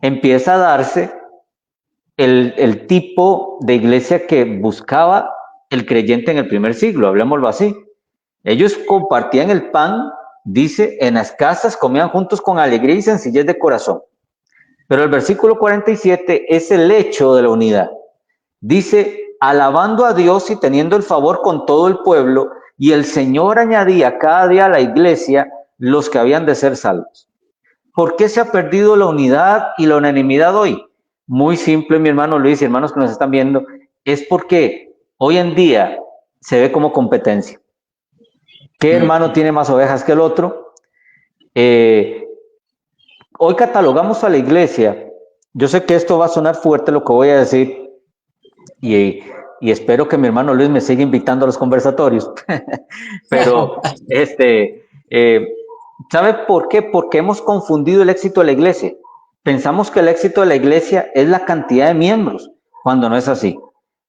empieza a darse el tipo de iglesia que buscaba el creyente en el primer siglo, hablemoslo así. Ellos compartían el pan, dice, en las casas comían juntos con alegría y sencillez de corazón. Pero el versículo 47 es el hecho de la unidad. Dice, alabando a Dios y teniendo el favor con todo el pueblo, y el Señor añadía cada día a la iglesia los que habían de ser salvos. ¿Por qué se ha perdido la unidad y la unanimidad hoy? Muy simple, mi hermano Luis y hermanos que nos están viendo, es porque hoy en día se ve como competencia. ¿Qué hermano tiene más ovejas que el otro? Hoy catalogamos a la iglesia. Yo sé que esto va a sonar fuerte lo que voy a decir y espero que mi hermano Luis me siga invitando a los conversatorios. Pero ¿sabe por qué? Porque hemos confundido el éxito de la iglesia. Pensamos que el éxito de la iglesia es la cantidad de miembros, cuando no es así.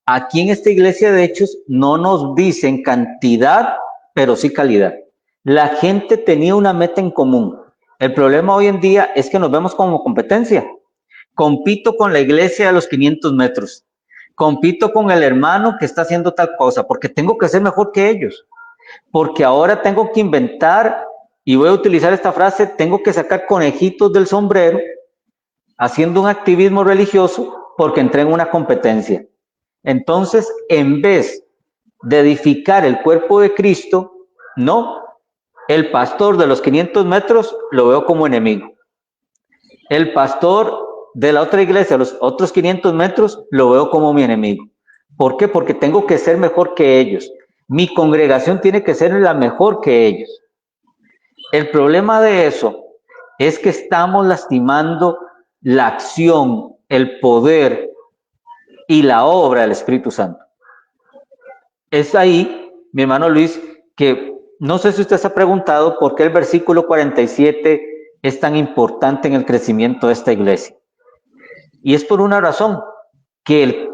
Aquí en esta iglesia de Hechos no nos dicen cantidad, pero sí calidad. La gente tenía una meta en común. El problema hoy en día es que nos vemos como competencia. Compito con la iglesia de los 500 metros. Compito con el hermano que está haciendo tal cosa, porque tengo que ser mejor que ellos. Porque ahora tengo que inventar, y voy a utilizar esta frase, tengo que sacar conejitos del sombrero, haciendo un activismo religioso, porque entré en una competencia. Entonces, en vez de edificar el cuerpo de Cristo, no, el pastor de los 500 metros lo veo como enemigo. El pastor de la otra iglesia, los otros 500 metros, lo veo como mi enemigo. ¿Por qué? Porque tengo que ser mejor que ellos. Mi congregación tiene que ser la mejor que ellos. El problema de eso es que estamos lastimando la acción, el poder y la obra del Espíritu Santo. Es ahí, mi hermano Luis, que no sé si usted se ha preguntado por qué el versículo 47 es tan importante en el crecimiento de esta iglesia? Y es por una razón, que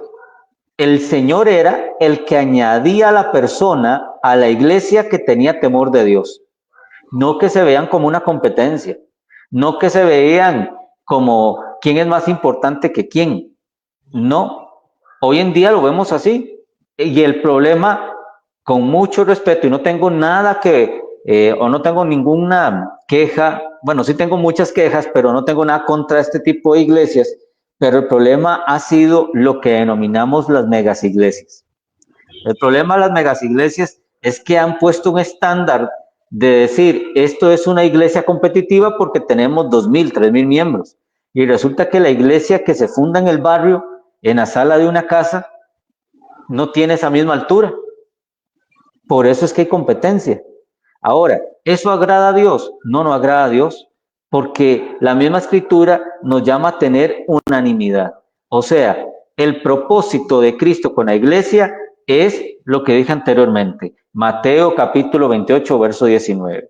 el Señor era el que añadía a la persona a la iglesia que tenía temor de Dios. No que se vean como una competencia, no que se veían como quién es más importante que quién. No, hoy en día lo vemos así. Y el problema, con mucho respeto, y no tengo nada que, o no tengo ninguna queja, bueno, sí tengo muchas quejas, pero no tengo nada contra este tipo de iglesias, pero el problema ha sido lo que denominamos las megas iglesias. El problema de las megas iglesias es que han puesto un estándar de decir, esto es una iglesia competitiva porque tenemos 2,000, 3,000 miembros. Y resulta que la iglesia que se funda en el barrio, en la sala de una casa, no tiene esa misma altura. Por eso es que hay competencia. Ahora, ¿eso agrada a Dios? No, no agrada a Dios, porque la misma escritura nos llama a tener unanimidad. O sea, el propósito de Cristo con la iglesia es lo que dije anteriormente. Mateo capítulo 28, verso 19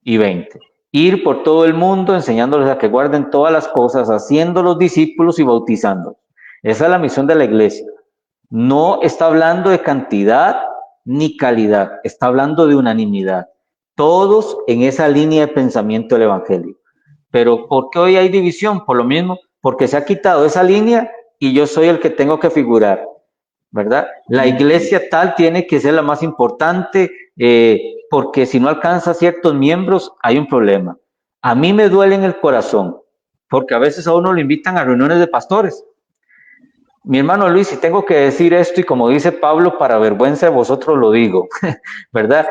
y 20. Ir por todo el mundo enseñándoles a que guarden todas las cosas, haciendo los discípulos y bautizándolos. Esa es la misión de la iglesia. No está hablando de cantidad ni calidad, está hablando de unanimidad. Todos en esa línea de pensamiento del Evangelio. Pero ¿por qué hoy hay división? Por lo mismo, porque se ha quitado esa línea y yo soy el que tengo que figurar, ¿verdad? La iglesia tal tiene que ser la más importante, porque si no alcanza ciertos miembros hay un problema. A mí me duele en el corazón, porque a veces a uno lo invitan a reuniones de pastores. Mi hermano Luis, si tengo que decir esto, y como dice Pablo, para vergüenza de vosotros lo digo, ¿verdad?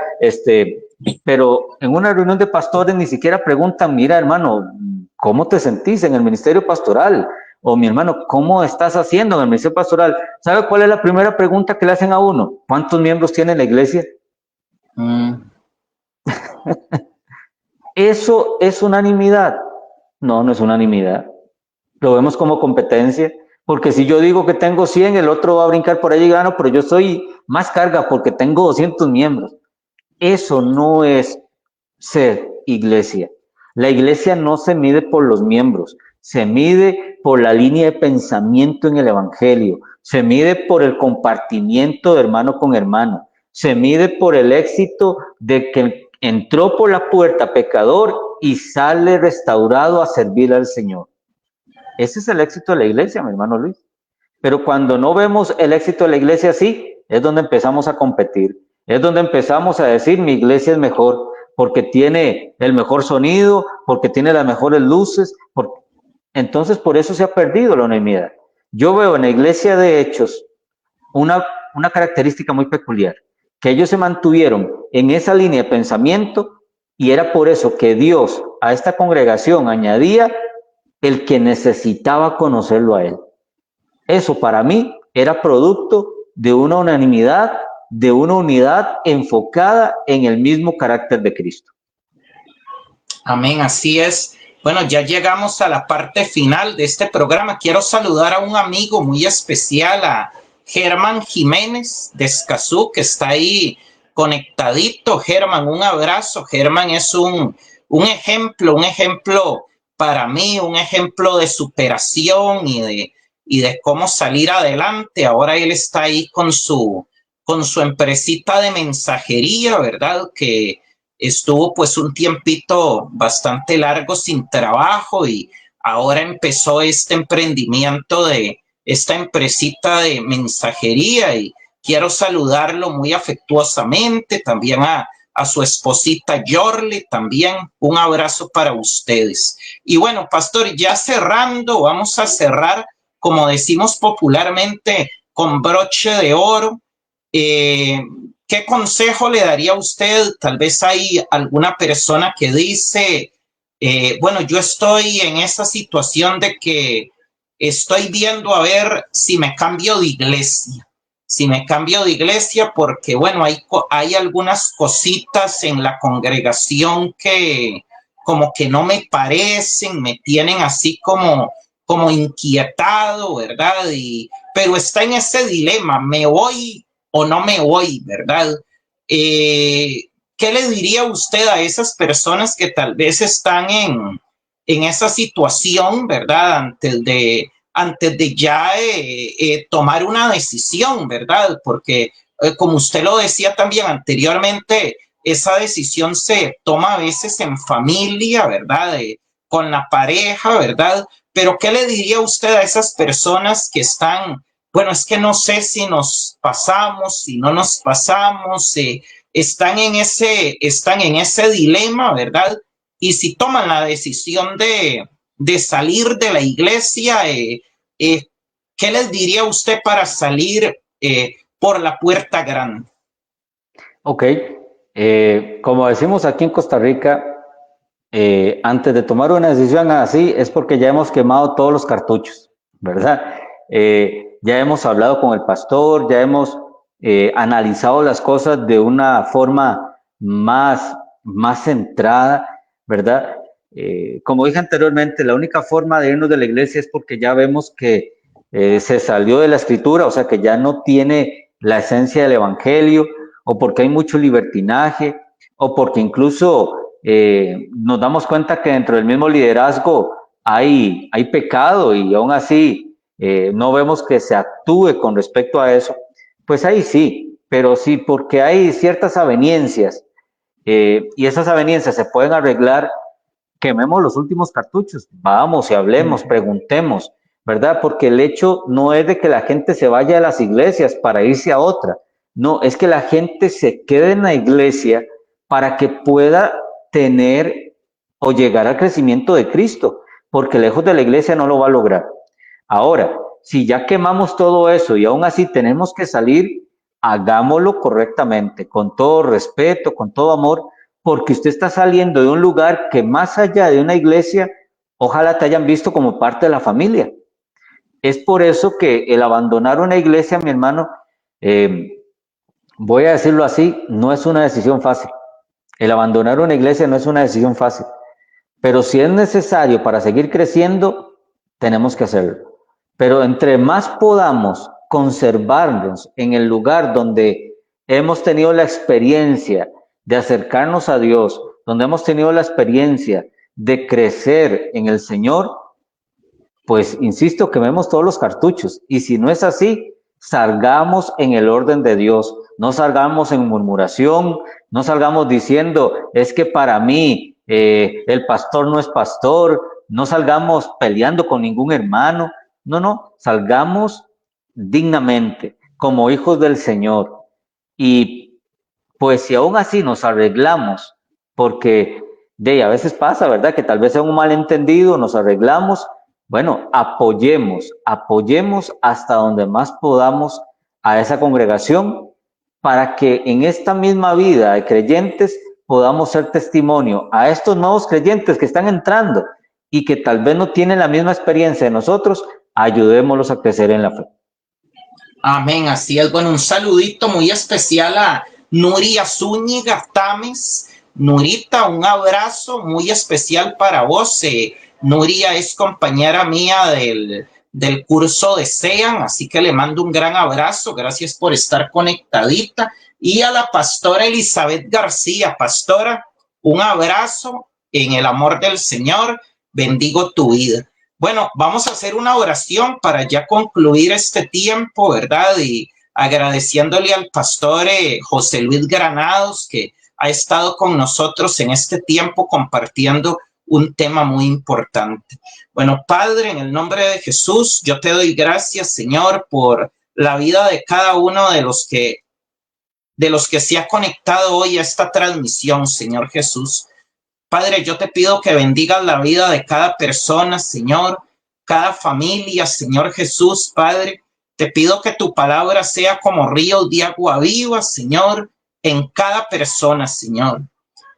Pero en una reunión de pastores ni siquiera preguntan, mira hermano, ¿cómo te sentís en el ministerio pastoral? O mi hermano, ¿cómo estás haciendo en el ministerio pastoral? ¿Sabe cuál es la primera pregunta que le hacen a uno? ¿Cuántos miembros tiene la iglesia? ¿Eso es unanimidad? No, no es unanimidad. Lo vemos como competencia, porque si yo digo que tengo 100, el otro va a brincar por ahí y gano, pero yo soy más carga porque tengo 200 miembros. Eso no es ser iglesia. La iglesia no se mide por los miembros, se mide por la línea de pensamiento en el Evangelio, se mide por el compartimiento de hermano con hermano, se mide por el éxito de que entró por la puerta pecador y sale restaurado a servir al Señor. Ese es el éxito de la iglesia, mi hermano Luis. Pero cuando no vemos el éxito de la iglesia así, es donde empezamos a competir. Es donde empezamos a decir, mi iglesia es mejor porque tiene el mejor sonido, porque tiene las mejores luces. Entonces, por eso se ha perdido la unanimidad. Yo veo en la iglesia de Hechos una característica muy peculiar, que ellos se mantuvieron en esa línea de pensamiento y era por eso que Dios a esta congregación añadía el que necesitaba conocerlo a él. Eso para mí era producto de una unanimidad, de una unidad enfocada en el mismo carácter de Cristo. Amén, así es. Bueno, ya llegamos a la parte final de este programa. Quiero saludar a un amigo muy especial, a Germán Jiménez de Escazú, que está ahí conectadito. Germán, un abrazo. Germán es un ejemplo para mí, un ejemplo de superación y de cómo salir adelante. Ahora él está ahí con su empresita de mensajería, ¿verdad? Que estuvo pues un tiempito bastante largo sin trabajo y ahora empezó este emprendimiento de esta empresita de mensajería y quiero saludarlo muy afectuosamente, también a su esposita Yorle, también un abrazo para ustedes. Y bueno, pastor, ya cerrando, vamos a cerrar, como decimos popularmente, con broche de oro. ¿Qué consejo le daría a usted? Tal vez hay alguna persona que dice, bueno, yo estoy en esa situación de que estoy viendo a ver si me cambio de iglesia. Si me cambio de iglesia porque, bueno, hay algunas cositas en la congregación que como que no me parecen, me tienen así como inquietado, ¿verdad? Pero está en ese dilema, ¿me voy o no me voy, verdad? ¿Qué le diría usted a esas personas que tal vez están en esa situación, ¿verdad? Antes de ya tomar una decisión, ¿verdad? Porque como usted lo decía también anteriormente, esa decisión se toma a veces en familia, ¿verdad? Con la pareja, ¿verdad? Pero ¿qué le diría usted a esas personas que están, bueno, es que no sé si nos pasamos, si no nos pasamos, están en ese dilema, ¿verdad? Y si toman la decisión de salir de la iglesia, eh, ¿qué les diría usted para salir por la puerta grande? Ok, como decimos aquí en Costa Rica, antes de tomar una decisión así es porque ya hemos quemado todos los cartuchos, ¿verdad? Ya hemos hablado con el pastor, ya hemos analizado las cosas de una forma más centrada, ¿verdad? Como dije anteriormente, la única forma de irnos de la iglesia es porque ya vemos que se salió de la escritura, o sea que ya no tiene la esencia del evangelio, o porque hay mucho libertinaje, o porque incluso nos damos cuenta que dentro del mismo liderazgo hay pecado y aún así no vemos que se actúe con respecto a eso, pues ahí sí, pero sí porque hay ciertas aveniencias y esas aveniencias se pueden arreglar, quememos los últimos cartuchos, vamos y hablemos, preguntemos, ¿verdad? Porque el hecho no es de que la gente se vaya a las iglesias para irse a otra, no, es que la gente se quede en la iglesia para que pueda tener o llegar al crecimiento de Cristo, porque lejos de la iglesia no lo va a lograr. Ahora, si ya quemamos todo eso y aún así tenemos que salir, hagámoslo correctamente, con todo respeto, con todo amor, porque usted está saliendo de un lugar que más allá de una iglesia, ojalá te hayan visto como parte de la familia. Es por eso que el abandonar una iglesia, mi hermano, eh, voy a decirlo así, no es una decisión fácil. El abandonar una iglesia no es una decisión fácil, pero si es necesario para seguir creciendo, tenemos que hacerlo. Pero entre más podamos conservarnos en el lugar donde hemos tenido la experiencia de acercarnos a Dios, donde hemos tenido la experiencia de crecer en el Señor, pues insisto, quememos todos los cartuchos. Y si no es así, salgamos en el orden de Dios. No salgamos en murmuración, no salgamos diciendo, es que para mí el pastor no es pastor, no salgamos peleando con ningún hermano. No, no, salgamos dignamente como hijos del Señor. Y pues si aún así nos arreglamos, porque a veces pasa, ¿verdad? Que tal vez sea un malentendido, nos arreglamos, bueno, apoyemos hasta donde más podamos a esa congregación para que en esta misma vida de creyentes podamos ser testimonio a estos nuevos creyentes que están entrando y que tal vez no tienen la misma experiencia de nosotros, ayudémoslos a crecer en la fe. Amén, así es. Bueno, un saludito muy especial a Nuria Zúñiga Tames. Nurita, un abrazo muy especial para vos. Nuria es compañera mía del curso de SEAN, así que le mando un gran abrazo. Gracias por estar conectadita. Y a la pastora Elizabeth García. Pastora, un abrazo en el amor del Señor. Bendigo tu vida. Bueno, vamos a hacer una oración para ya concluir este tiempo, ¿verdad? Y agradeciéndole al pastor José Luis Granados, que ha estado con nosotros en este tiempo compartiendo un tema muy importante. Bueno, Padre, en el nombre de Jesús, yo te doy gracias, Señor, por la vida de cada uno de los que se ha conectado hoy a esta transmisión, Señor Jesús. Padre, yo te pido que bendigas la vida de cada persona, Señor, cada familia, Señor Jesús, Padre. Te pido que tu palabra sea como ríos de agua viva, Señor, en cada persona, Señor.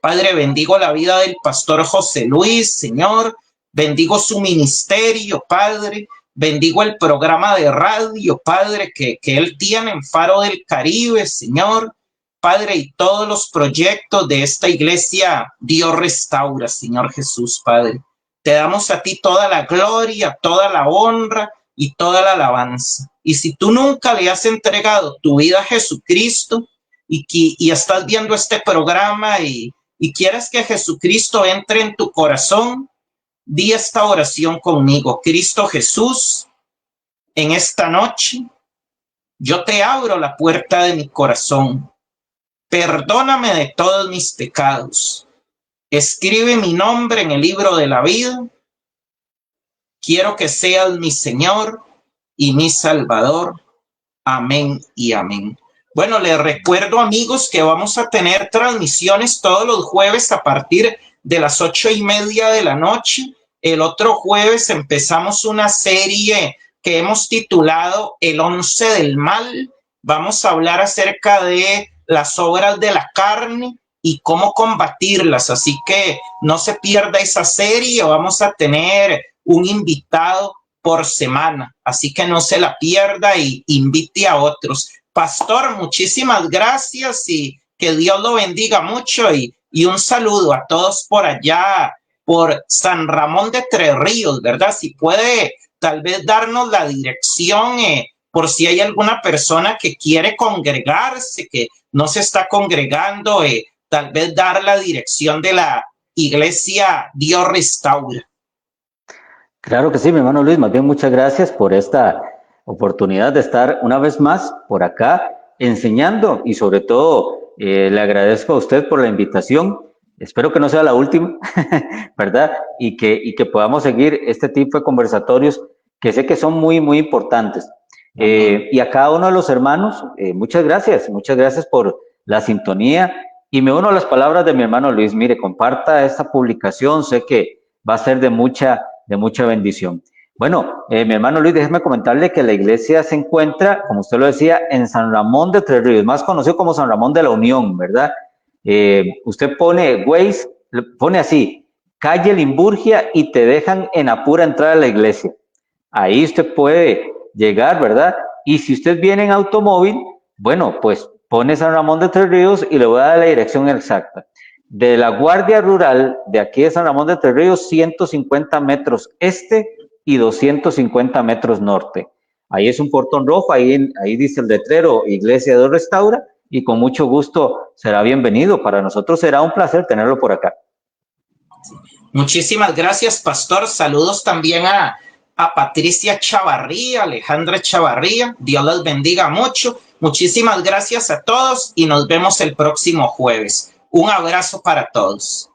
Padre, bendigo la vida del pastor José Luis, Señor. Bendigo su ministerio, Padre. Bendigo el programa de radio, Padre, que él tiene en Faro del Caribe, Señor. Padre, y todos los proyectos de esta iglesia, Dios restaura, Señor Jesús, Padre. Te damos a ti toda la gloria, toda la honra y toda la alabanza. Y si tú nunca le has entregado tu vida a Jesucristo y estás viendo este programa y quieres que Jesucristo entre en tu corazón, Di esta oración conmigo. Cristo Jesús, en esta noche, yo te abro la puerta de mi corazón. Perdóname de todos mis pecados. Escribe mi nombre en el libro de la vida. Quiero que seas mi Señor y mi Salvador. Amén y amén. Bueno, les recuerdo, amigos, que vamos a tener transmisiones todos los jueves a partir de las 8:30 de la noche. El otro jueves empezamos una serie que hemos titulado El 11 del mal. Vamos a hablar acerca de las obras de la carne y cómo combatirlas. Así que no se pierda esa serie. Vamos a tener un invitado por semana. Así que no se la pierda y invite a otros. Pastor, muchísimas gracias y que Dios lo bendiga mucho y un saludo a todos por allá, por San Ramón de Tres Ríos, ¿verdad? Si puede tal vez darnos la dirección por si hay alguna persona que quiere congregarse, que no se está congregando, tal vez dar la dirección de la iglesia Dios Restaura. Claro que sí, mi hermano Luis, más bien muchas gracias por esta oportunidad de estar una vez más por acá enseñando y sobre todo le agradezco a usted por la invitación. Espero que no sea la última, ¿verdad? Y que podamos seguir este tipo de conversatorios que sé que son muy, muy importantes. Y a cada uno de los hermanos, muchas gracias por la sintonía y me uno a las palabras de mi hermano Luis. Mire, comparta esta publicación, sé que va a ser de mucha bendición. Bueno, mi hermano Luis, déjeme comentarle que la iglesia se encuentra, como usted lo decía, en San Ramón de Tres Ríos, más conocido como San Ramón de la Unión, ¿verdad? Usted pone Waze, pone así, calle Limburgia y te dejan en la pura entrada de la iglesia. Ahí usted puede llegar, ¿verdad? Y si usted viene en automóvil, bueno, pues pone San Ramón de Tres Ríos y le voy a dar la dirección exacta. De la Guardia Rural de aquí de San Ramón de Tres Ríos, 150 metros este y 250 metros norte. Ahí es un portón rojo, ahí dice el letrero Iglesia Dios Restaura y con mucho gusto será bienvenido. Para nosotros será un placer tenerlo por acá. Muchísimas gracias, pastor. Saludos también a Patricia Chavarría, Alejandra Chavarría. Dios los bendiga mucho. Muchísimas gracias a todos y nos vemos el próximo jueves. Un abrazo para todos.